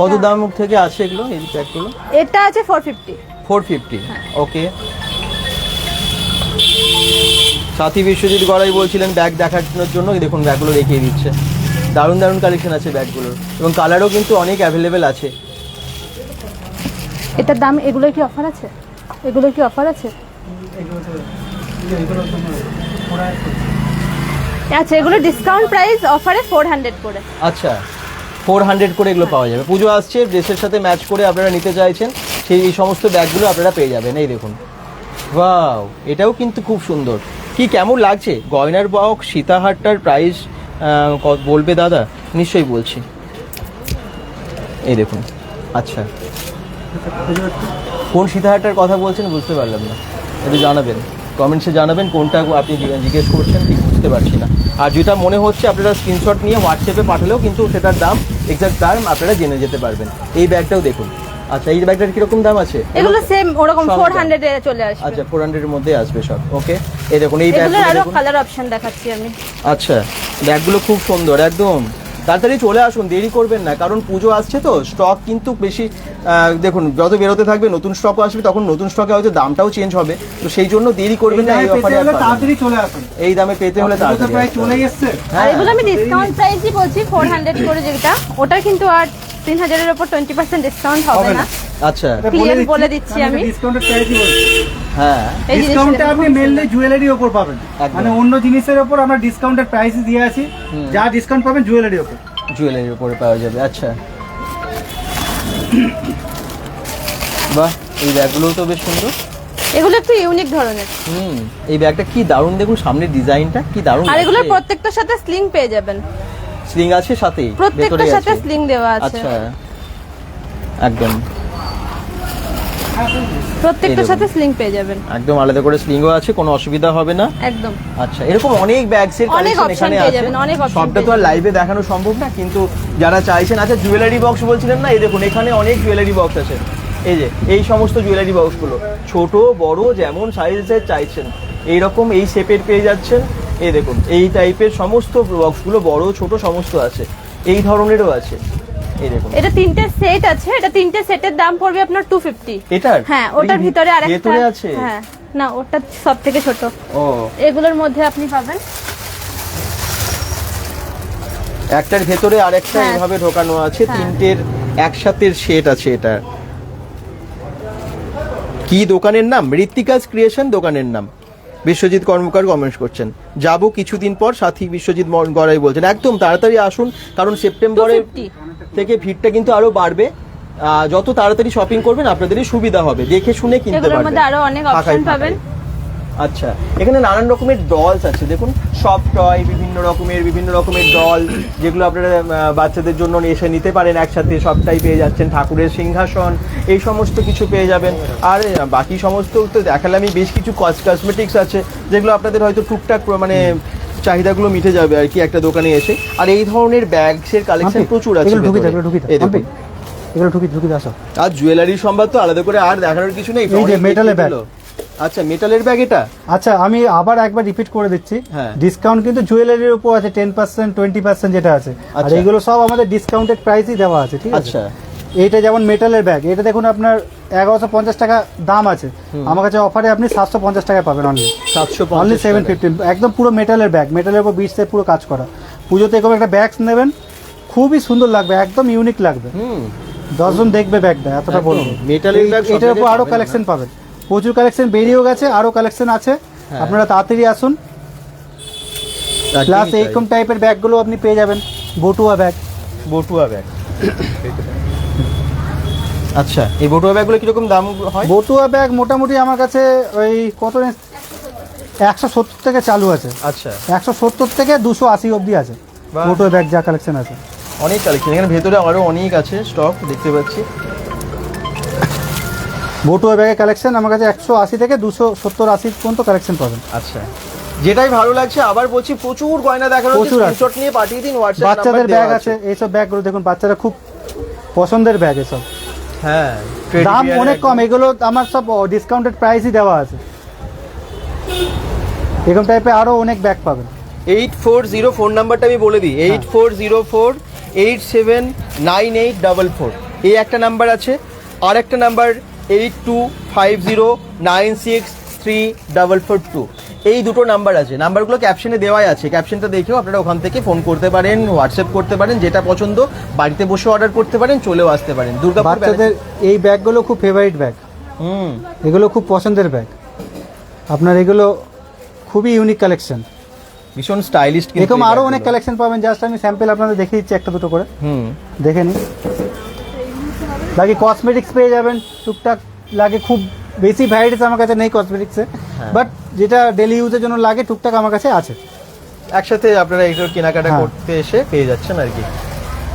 কত দাম থেকে আছে এগুলো, এই ব্যাগগুলো? এটা আছে 450। 450, ওকে। সাথী বিশ্বজিৎ গড়াই বলছিলেন ব্যাগ দেখানোর জন্য, এই দেখুন ব্যাগগুলো দেখিয়ে দিচ্ছে। দারুণ দারুণ কালেকশন আছে ব্যাগগুলোর, এবং কালারও কিন্তু অনেক অ্যাভেলেবেল আছে। এটার দাম, এগুলো কি অফার আছে? আচ্ছা, এগুলো ডিসকাউন্ট প্রাইস অফারে 400 করে। আচ্ছা, 400 করে এগুলো পাওয়া যাবে। পুজো আসছে, ড্রেসের সাথে ম্যাচ করে আপনারা নিতে চাইছেন, সেই এই সমস্ত ব্যাগগুলো আপনারা পেয়ে যাবেন। এই দেখুন, ওয়াও, এটাও কিন্তু খুব সুন্দর। কি কেমন লাগছে? গয়নার বক্স সীতাহারটার প্রাইস বলবে দাদা? নিশ্চয়ই বলছি। এই দেখুন, আচ্ছা, কোন সীতাহারটার কথা বলছেন বুঝতে পারলাম না, একটু জানাবেন, কমেন্টসে জানাবেন কোনটা আপনি জিজ্ঞেস করছেন, ঠিক বুঝতে পারছি না। আর যেটা মনে হচ্ছে আপনারা স্ক্রিনশট নিয়ে হোয়াটসঅ্যাপে পাঠালেও কিন্তু সেটার দাম, এক্সাক্ট দাম আপনারা জেনে যেতে পারবেন। এই ব্যাগটাও দেখুন। আচ্ছা, এই ব্যাগটার কিরকম দাম আছে? এগুলো সেম ওরকম 400 এ চলে আসবে। আচ্ছা, 400 এর মধ্যে আসবে সব, ওকে। এই দেখুন, এই এগুলোর ব্যাগগুলো আরো দেখুন। কালার অপশন দেখাচ্ছি আমি। আচ্ছা, ব্যাগগুলো খুব সুন্দর, একদম তাড়াতাড়ি চলে আসুন, দেরি করবেন না, কারণ পুজো আসছে তো, স্টক কিন্তু বেশি। দেখুন, যত বেরোতে থাকবে নতুন স্টকও আসবে, তখন নতুন স্টকে হয়তো দামটাও চেঞ্জ হবে, তো সেই জন্য দেরি করবেন না। এই অফারে তাড়াতাড়ি চলে আসুন, এই দামে পেতে হলে তাড়াতাড়ি প্রায় চলে এসছে। আর এগুলো আমি ডিসকাউন্ট প্রাইসই বলছি, 400 করে যেটা, ওটার কিন্তু আর 3000 এর উপর 20% ডিসকাউন্ট হবে না। আচ্ছা, ক্লিয়ার বলে দিচ্ছি আমি। ডিসকাউন্টের প্রাইসই বলছি। হ্যাঁ, এই ডিসকাউন্টটা আপনি মেনলি জুয়েলারির উপর পাবেন, একদম। মানে অন্য জিনিসের উপর আমরা ডিসকাউন্টের প্রাইস দিয়ে আছি, যা ডিসকাউন্ট পাবেন জুয়েলারির উপর। জুয়েলারির উপরে পাওয়া যাবে। আচ্ছা, বাহ, এই ব্যাগগুলোও তো বেশ সুন্দর। এগুলো একটু ইউনিক ধরনের। এই ব্যাগটা কি দারুণ, দেখুন সামনের ডিজাইনটা কি দারুণ। আর এগুলোর প্রত্যেকটার সাথে স্লিং পেয়ে যাবেন। স্লিং আছে সাথে, প্রত্যেকটার সাথে স্লিং দেওয়া আছে। আচ্ছা, একদম প্রত্যেকটার সাথে স্লিং পেয়ে যাবেন, একদম আলাদা করে স্লিংও আছে, কোনো অসুবিধা হবে না একদম। আচ্ছা, এরকম অনেক ব্যাগস এর অনেক কালেকশন option এখানে পেয়ে আছে, যাবেন, অনেক option সবটা তো পেয়ে আর লাইভে দেখানো সম্ভব না, কিন্তু যারা চাইছেন, আচ্ছা জুয়েলারি বক্স বলছিলেন না, এই দেখুন এখানে অনেক জুয়েলারি বক্স আছে, এই যে এই সমস্ত জুয়েলারি বক্সগুলো ছোট বড় যেমন সাইজের চাইছেন এইরকম এই শেপের পেয়ে যাচ্ছেন। এই দেখুন এই টাইপের সমস্ত বক্সগুলো বড় ছোট সমস্ত আছে, এই ধরনেরও আছে। এই দেখুন এটা তিনটে সেট আছে, এটা তিনটে সেটের দাম পড়বে আপনার 250। এটার হ্যাঁ, ওটার ভিতরে আরেকটা ভেতরে আছে। হ্যাঁ, না ওটা সবথেকে ছোট। ও, এগুলোর মধ্যে আপনি পাবেন একটার ভেতরে আরেকটা হ্যাঁ। এভাবে ঢোকানো আছে, হ্যাঁ। তিনটের একসাথে সেট আছে। এটা কি দোকানের নাম? ঋত্বিকাস ক্রিয়েশন দোকানের নাম। বিশ্বজিৎ কর্মকার কমেন্টস করছেন, যাব কিছুদিন পর, সাথী বিশ্বজিৎ গড়াই বলছেন একদম তাড়াতাড়ি আসুন, কারণ সেপ্টেম্বরের 250 থেকে ভিড়টা কিন্তু আরো বাড়বে। যত তাড়াতাড়ি শপিং করবেন আপনাদেরই সুবিধা হবে, দেখে শুনে কিনতে এগুলোর পারবেন। মধ্যে আরো অনেক ফাঁকায় অপশন পাবেন। ফাঁকায়। আচ্ছা, এখানে নানান রকমের ডলস আছে, দেখুন সফট টয়, বিভিন্ন রকমের ডল, যেগুলো আপনারা বাচ্চাদের জন্য এসে নিতে পারেন একসাথে, সবটাই পেয়ে যাচ্ছেন। ঠাকুরের সিংহাসন, এই সমস্ত কিছু পেয়ে যাবেন। আর বাকি সমস্ত তো দেখালামই, বেশ কিছু কসমেটিক্স আছে যেগুলো আপনাদের হয়তো টুকটাক মানে চাহিদাগুলো মিটে যাবে আর কি একটা দোকানে এসে। আর এই ধরনের ব্যাগসের কালেকশন প্রচুর আছে। এই দেখুন, এগুলো ঢুকি আসো। আর জুয়েলারি সম্ভার তো আলাদা করে আর দেখানোর কিছু নেই। এই যে মেটালের ব্যাগ। আচ্ছা, মেটালের ব্যাগ এটা। আচ্ছা, আমি আবার একবার রিপিট করে দিচ্ছি, হ্যাঁ। ডিসকাউন্ট কিন্তু জুয়েলারির উপর আছে 10%, 20% যেটা আছে, আর আচ্ছা। এইগুলো সব আমাদের ডিসকাউন্টেড প্রাইসই দেওয়া আছে, ঠিক আছে? আচ্ছা, এইটা যেমন মেটালের ব্যাগ, এটা দেখুন আপনার 1150 টাকা দাম আছে, আমার কাছে অফারে আপনি 750 টাকায় পাবেন অনলি। 750 অনলি 750, একদম পুরো মেটালের ব্যাগ, মেটালের উপর বিটসে পুরো কাজ করা। পুজোতে এরকম একটা ব্যাগ নেবেন, খুবই সুন্দর লাগবে, একদম ইউনিক লাগবে। 10 জন দেখবে ব্যাগটা, এতটা একদম। বলবো। মেটালের ব্যাগ এটার উপর আরো পাবেন কালেকশন পাবেন, প্রচুর কালেকশন বেরিয়েও গেছে, আরো কালেকশন আছে, আপনারা তাড়াতাড়ি আসুন। প্লাস এইরকম টাইপের ব্যাগগুলো আপনি পেয়ে যাবেন, বটুয়া ব্যাগ। আচ্ছা, এই বটুয়া ব্যাগগুলো কিরকম দাম হয়? বটুয়া ব্যাগ মোটামুটি আমার কাছে ওই কত 170 থেকে চালু আছে। আচ্ছা, 170 থেকে 280 অবধি আছে বাহ। বটুয়া ব্যাগ যা কালেকশন আছে। অনেক কালেকশন, এখানে ভেতরে আরো অনেক আছে স্টক দেখতে পাচ্ছি। বটুয়া ব্যাগের কালেকশন আমার কাছে 180 থেকে 270-80 পর্যন্ত কালেকশন পাবেন। আচ্ছা, যেটাই ভালো লাগছে, আবার বলছি প্রচুর গয়না দেখানো, প্রচুর আছে। স্ক্রিনশট নিয়ে পাঠিয়ে দিন হোয়াটসঅ্যাপ নাম্বার বাচ্চাদের দেওয়া ব্যাগ আছে, এইসব ব্যাগগুলো দেখুন, বাচ্চারা খুব পছন্দের ব্যাগ এসব। হ্যাঁ, দাম অনেক কম, এগুলো আমার সব ডিসকাউন্টেড প্রাইসই দেওয়া আছে। এরকম টাইপের আরো অনেক ব্যাগ পাবেন। 840 ফোন নাম্বারটা আমি বলে দিই, 8404879844, এই একটা নাম্বার আছে। আর একটা নাম্বার 8250963442, এই দুটো নাম্বার আছে। নাম্বারগুলো ক্যাপশনে দেওয়াই আছে, ক্যাপশনটা দেখেও আপনারা ওখান থেকে ফোন করতে পারেন, হোয়াটসঅ্যাপ করতে পারেন, যেটা পছন্দ বাড়িতে বসে অর্ডার করতে পারেন, চলেও আসতে পারেন। দুর্গাপুর বাচ্চাদের এই ব্যাগগুলো খুব ফেভারিট ব্যাগ, এগুলো খুব পছন্দের ব্যাগ আপনার, এগুলো খুবই ইউনিক কালেকশন, ভীষণ স্টাইলিশ। এরকম আরো অনেক কালেকশন পাবেন, জাস্ট আমি স্যাম্পল আপনাদের দেখিয়ে দিচ্ছি একটা দুটো করে, দেখে নিন। বাকি কসমেটিক্স পেয়ে যাবেন টুকটাক, লাগে খুব বেশি ভ্যারাইটিস আমার কাছে নেই কসমেটিক্সে, বাট যেটা ডেলি ইউজের জন্য লাগে টুকটাক আমার কাছে আছে। একসাথে আপনারা এগুলো কেনাকাটা হ্যাঁ। করতে এসে পেয়ে যাচ্ছেন আর কি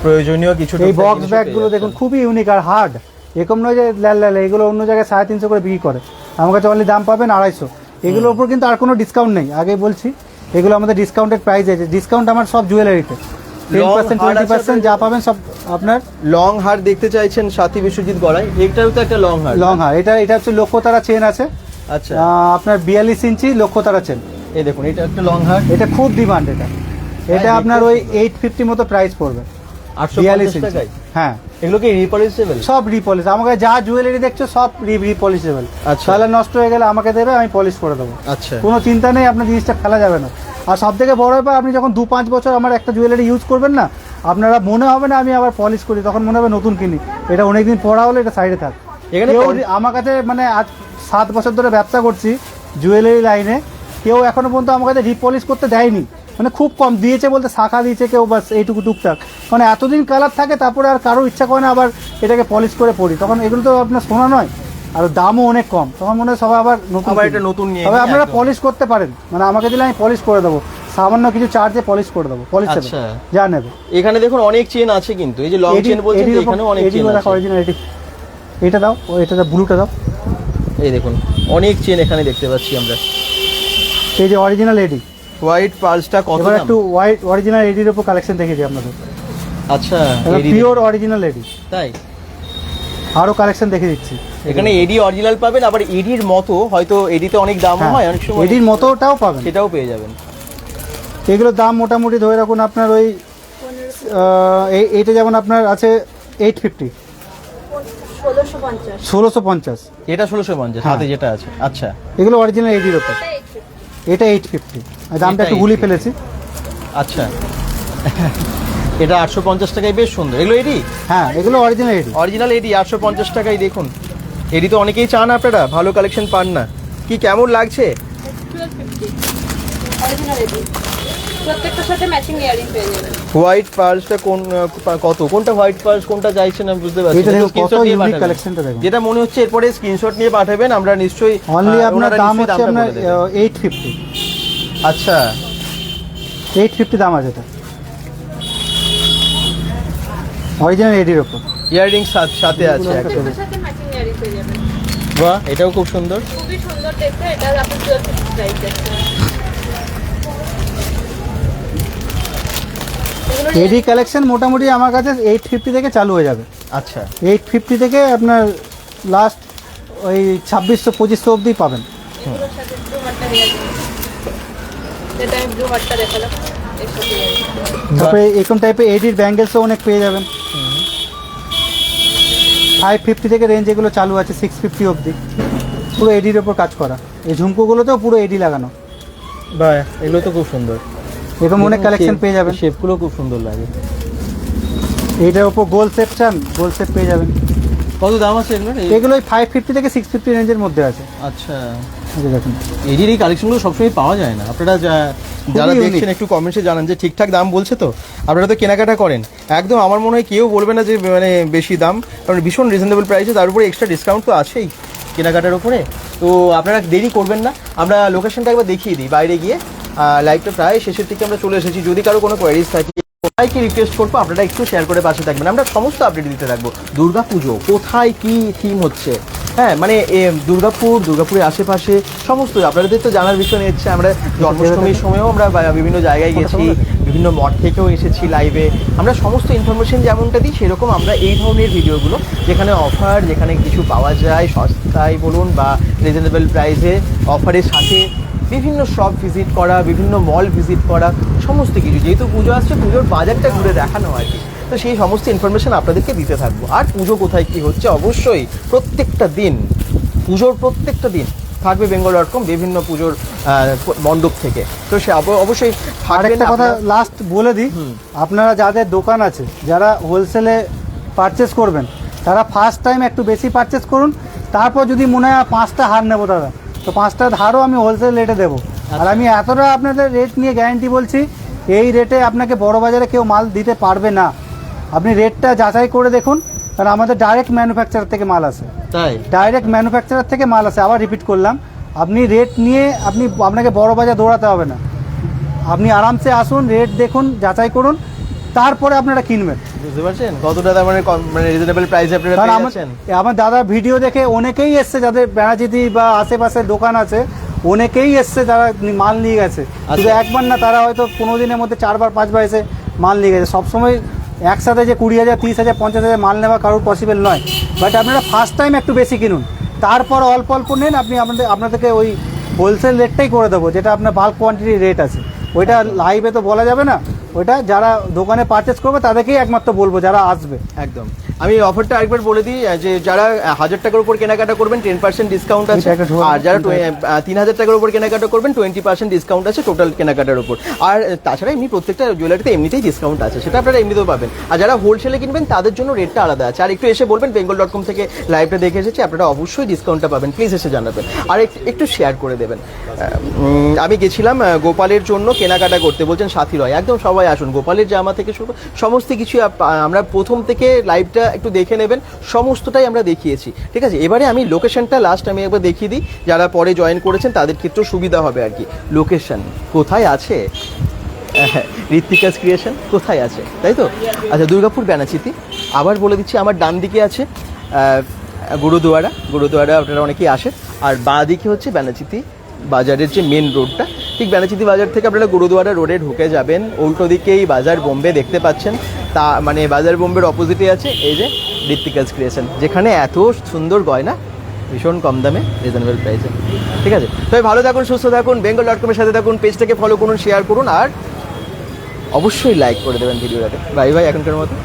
প্রয়োজনীয় কিছু। এই বক্স ব্যাগগুলো দেখুন খুবই ইউনিক আর হার্ড, এরকম নয় যে লাল এগুলো অন্য জায়গায় 350 করে বিক্রি করে, আমার কাছে অনলি দাম পাবেন 250। এগুলোর উপর কিন্তু আর কোনো ডিসকাউন্ট নেই, আগে বলছি এগুলো আমাদের ডিসকাউন্টেড প্রাইস আছে। ডিসকাউন্ট আমার সব জুয়েলারিতে 10%, 20% যা পাবেন সব আপনার। লং হার দেখতে চাইছেন সাথী বিশ্বজিৎ গড়াই, এটাও তো একটা লং হার। লং হার, এটা হচ্ছে লক্ষ্যতারা চেন আছে, আচ্ছা, আপনার 42 ইঞ্চি লক্ষ্যতারা চেন। এই দেখুন এটা একটা লং হার, এটা খুব ডিমান্ড, এটা আপনার ওই 850 মতো প্রাইস পড়বে, 850 টাকায়। হ্যাঁ, এগুলো কি রিপলিশেবল? সব রিপলিশ, আমাকে যা জুয়েলারি দেখছো সব রিপলিশেবল। আচ্ছা। কালার নষ্ট হয়ে গেলে আমাকে দেবে, আমি পলিশ করে দেবো, আচ্ছা, কোনো চিন্তা নেই, আপনার জিনিসটা ফেলা যাবে না। আর সব থেকে বড় ব্যাপার, আপনি যখন 2-5 বছর আমার একটা জুয়েলারি ইউজ করবেন না, আপনারা মনে হবে না আমি আবার পলিশ করি, তখন মনে হবে নতুন কিনি, এটা অনেকদিন পড়া হলে এটা সাইডে থাক। এখানে আমার কাছে মানে আজ 7 বছর ধরে ব্যবসা করছি জুয়েলারি লাইনে, কেউ এখনো পর্যন্ত আমার কাছে রিপলিশ করতে দেয়নি, মানে খুব কম দিয়েছে, বলতে শাখা দিয়েছে কেউ, বাস এইটুকু টুকটাক, মানে এতদিন কালার থাকে, তারপরে আর কারো ইচ্ছা করে না আবার এটাকে পলিশ করে পড়ি, তখন এগুলো তো আপনার সোনা নয়, আর দামও অনেক কম, তখন মনে হয় সবাই আবার নতুন এটা নতুন নিয়ে তবে আপনারা পলিশ করতে পারেন, মানে আমাকে দিলে আমি পলিশ করে দেবো, সামান্য কিছু চার্জে পলিশ করে দেবো, পলিশ আচ্ছা। যা নেবে। এখানে দেখুন অনেক চেন আছে কিন্তু, এই যে লং চেন বলছেন তো, এখানেও অনেক চেন আছে। অরিজিনাল এডি, এটা দাও, এটা দাও, ব্লুটা দাও। এই দেখুন অনেক চেন এখানে দেখতে পাচ্ছি আমরা। এই যে অরিজিনাল এডি, হোয়াইট পার্লসটা কত এবার দাম? একটু হোয়াইট অরিজিনাল এডির উপর কালেকশন দেখিয়ে দিই আপনাদের। আচ্ছা, পিওর অরিজিনাল এডি, তাই আরো কালেকশন দেখিয়ে দিচ্ছি। এখানে এডি অরিজিনাল পাবেন, আবার এডির মতো হয়তো এডিতে অনেক দাম হয় অনেক সময়, এডির মতোটাও পাবেন, সেটাও পেয়ে যাবেন। এগুলোর দাম মোটামুটি ধরে রাখুন আপনার ওই এইটা যেমন আপনার আছে 850, 1650, এটা 1650 হাতে যেটা আছে। আচ্ছা, এগুলো অরিজিনাল এডির ওপর, এটা 850, দামটা একটু গুলি ফেলেছি। আচ্ছা এটা 850 টাকায়, বেশ সুন্দর। এগুলো এডি? হ্যাঁ, এগুলো অরিজিনাল এডি, অরিজিনাল এডি 850 টাকায়। দেখুন এডি তো অনেকেই চান, আপনারা ভালো কালেকশন পান না। কি কেমন লাগছে? 1250 অরিজিনাল এডি, প্রত্যেকটার সাথে ম্যাচিং ইয়ারিং পেয়ে যাবেন। হোয়াইট পার্লসটা কোন কত, কোনটা হোয়াইট পার্লস কোনটা চাইছেন আমি বুঝতে পারছি এটা না। দেখুন কত Screenshot নিয়ে ইউনিক পাঠাবেন। কালেকশনটা দেখুন। যেটা মনে হচ্ছে এরপরে স্ক্রিনশট নিয়ে পাঠাবেন, আমরা নিশ্চয়ই অনলি আপনার ওনারা দাম নিশ্চয়ই হচ্ছে দামটা আপনার বলে দেবেন। 850, আচ্ছা 850 দাম আছে এটা, অরিজিনাল এডির ওপর। ইয়াররিং সাথে আছে একটা। প্রত্যেকটার সাথে ম্যাচিং ইয়ারিং পেয়ে যাবেন। বাহ, এটাও খুব সুন্দর। খুবই সুন্দর দেখতে, এটা আপনি 1250 প্রাইস দেখতে। এডি কালেকশন মোটামুটি আমার কাছে 850 থেকে চালু হয়ে যাবে। আচ্ছা 850 থেকে আপনার লাস্ট ওই 2600-2500 অবধি পাবেন। এগুলোর সাথে ব্লু হাটটা ইয়ারিং, যেটা আমি ব্লু হাটটা দেখালাম এর সাথে ইয়ারিং। তারপরে এরকম টাইপের এডির ব্যাঙ্গেলসও অনেক পেয়ে যাবেন। 550 থেকে রেঞ্জ এগুলো চালু আছে 650 অবধি, পুরো এডির ওপর কাজ করা। এই ঝুমকোগুলোতেও পুরো এডি লাগানো, বাহ, এগুলো তো খুব সুন্দর। এরকম অনেক কালেকশন পেয়ে যাবেন। শেপগুলো খুব সুন্দর লাগে। এইটার ওপর গোল সেট চান, গোল সেট পেয়ে যাবেন। কত দাম আছে এগুলো? এগুলো 550 থেকে 650 রেঞ্জের মধ্যে আছে। আচ্ছা, এই যে দেখুন, এডির এই কালেকশনগুলো সবসময় পাওয়া যায় না। আপনারা যারা unique। দেখছেন একটু কমেন্টসে জানান যে ঠিকঠাক দাম বলছে তো, আপনারা তো কেনাকাটা করেন। একদম আমার মনে হয় কেউ বলবে না যে মানে বেশি দাম, কারণ ভীষণ রিজনেবল প্রাইসে, তার উপরে এক্সট্রা ডিসকাউন্ট তো আছেই কেনাকাটার উপরে। তো আপনারা দেরি করবেন না, আমরা লোকেশনটা একবার দেখিয়ে দিই বাইরে গিয়ে। লাইভটা প্রায় শেষের দিকে আমরা চলে এসেছি। যদি কারো কোনো কোয়ারিজ থাকে, সবাইকে রিকোয়েস্ট করবো আপনারা একটু শেয়ার করে পাশে থাকবেন, আমরা সমস্ত আপডেট দিতে থাকবো। দুর্গাপুজো কোথায় কি থিম হচ্ছে, হ্যাঁ মানে দুর্গাপুরের আশেপাশে সমস্ত আপনাদের তো জানার বিষয় নিচ্ছে। আমরা জন্মাষ্টমীর সময়ও আমরা বিভিন্ন জায়গায় গেছি, বিভিন্ন মঠ থেকেও এসেছি লাইভে। আমরা সমস্ত ইনফরমেশন যেমনটা দিই সেরকম আমরা এই ধরনের ভিডিওগুলো, যেখানে অফার, যেখানে কিছু পাওয়া যায় সস্তায় বলুন বা রিজনেবল প্রাইসে, অফারের সাথে বিভিন্ন শপ ভিজিট করা, বিভিন্ন মল ভিজিট করা, সমস্ত কিছু। যেহেতু পুজো আসছে, পুজোর বাজারটা ঘুরে দেখানো আর কি, তো সেই সমস্ত ইনফরমেশন আপনাদেরকে দিতে থাকবো। আর পুজো কোথায় কি হচ্ছে, অবশ্যই প্রত্যেকটা দিন, পুজোর প্রত্যেকটা দিন থাকবে bengal.com বিভিন্ন পুজোর মণ্ডপ থেকে। তো সে অবশ্যই আরেকটা কথা লাস্ট বলে দিই, আপনারা যাদের দোকান আছে, যারা হোলসেলে পারচেস করবেন, তারা ফার্স্ট টাইম একটু বেশি পারচেস করুন। তারপর যদি মনে হয় 5টা হার নেবো দাদা, তো 5টা হারও আমি হোলসেল রেটে দেবো। আর আমি এতটা আপনাদের রেট নিয়ে গ্যারান্টি বলছি, এই রেটে আপনাকে বড় বাজারে কেউ মাল দিতে পারবে না। আপনি রেটটা যাচাই করে দেখুন, কারণ আমাদের ডাইরেক্ট ম্যানুফ্যাকচারার থেকে মাল আসে, তাই ডাইরেক্ট ম্যানুফ্যাকচারার থেকে মাল আসে। আবার রিপিট করলাম, আপনি রেট নিয়ে আপনাকে বড় বাজার দৌড়াতে হবে না। আপনি আরামসে আসুন, রেট দেখুন, যাচাই করুন, তারপরে আপনারা কিনবেন। বুঝতে পারছেন কতটা তার মানে রিজনেবল প্রাইসে আপনারা কারণ পেয়ে যাচ্ছেন। আমার দাদা ভিডিও দেখে অনেকেই এসছে, যাদের বেড়াচিতি বা আশেপাশে দোকান আছে, অনেকেই এসছে যারা মাল নিয়ে গেছে। শুধু একবার না, তারা হয়তো 15 দিনের মধ্যে 4বার 5বার এসে মাল নিয়ে গেছে। সবসময় একসাথে যে 20,000, 30,000, 50,000 মাল নেওয়া কারোর পসিবল নয়। বাট আপনারা ফার্স্ট টাইম একটু বেশি কিনুন, তারপর অল্প অল্প নেন। আপনাদেরকে ওই হোলসেল রেটটাই করে দেবো, যেটা আপনার বাল্ক কোয়ান্টিটি রেট আছে। ওইটা লাইভে তো বলা যাবে না, ওইটা যারা দোকানে পারচেস করবে তাদেরকেই একমাত্র বলবো, যারা আসবে। একদম। আমি অফারটা আরেকবার বলে দিই, যে যারা 1000 টাকার উপর কেনাকাটা করবেন 10% ডিসকাউন্ট আছে, আর যারা 3000 টাকার উপর কেনাকাটা করবেন 20% ডিসকাউন্ট আছে টোটাল কেনাকাটার উপর। আর তাছাড়া এমনি প্রত্যেকটা জুয়েলারিতে এমনিতেই ডিসকাউন্ট আছে, সেটা আপনারা এমনিতেও পাবেন। আর যারা হোলসেলে কিনবেন তাদের জন্য রেটটা আলাদা আছে। আর একটু এসে বলবেন bengal.com থেকে লাইভটা দেখে এসেছি, আপনারা অবশ্যই ডিসকাউন্টটা পাবেন, প্লিজ এসে জানাবেন। আর একটু শেয়ার করে দেবেন। আমি গেছিলাম গোপালের জন্য কেনাকাটা করতে, বলছেন সাথী রয়, একদম সবাই আসুন। গোপালের জামা থেকে শুরু সমস্ত কিছু আমরা প্রথম থেকে লাইভটা একটু দেখে নেবেন, সমস্তটাই আমরা দেখিয়েছি। ঠিক আছে, এবারে আমি লোকেশনটা লাস্ট আমি একবার দেখিয়ে দিই, যারা পরে জয়েন করেছেন তাদের ক্ষেত্রেও সুবিধা হবে আর কি। লোকেশন কোথায় আছে? ঋত্বিকাস ক্রিয়েশন কোথায় আছে, তাই তো? আচ্ছা, দুর্গাপুর ব্যানাচিতি। আবার বলে দিচ্ছি, আমার ডান দিকে আছে গুরুদুয়ারা আপনারা অনেকেই আসেন, আর বাঁ দিকে হচ্ছে ব্যানাচিতি বাজারের যে মেন রোডটা। ঠিক ব্যানাচিতি বাজার থেকে আপনারা গুরুদুয়ারা রোডে ঢুকে যাবেন, উল্টো দিকেই বাজার বোম্বে দেখতে পাচ্ছেন, তা মানে বাজার বোম্বের অপোজিটে আছে এই যে ঋত্বিকাস ক্রিয়েশন, যেখানে এত সুন্দর গয়না ভীষণ কম দামে রিজনেবল প্রাইসে। ঠিক আছে, তবে ভালো থাকুন, সুস্থ থাকুন, bengal.com-এর সাথে থাকুন, পেজটাকে ফলো করুন, শেয়ার করুন, আর অবশ্যই লাইক করে দেবেন ভিডিওটাকে। বাই বাই এখনকার মতো।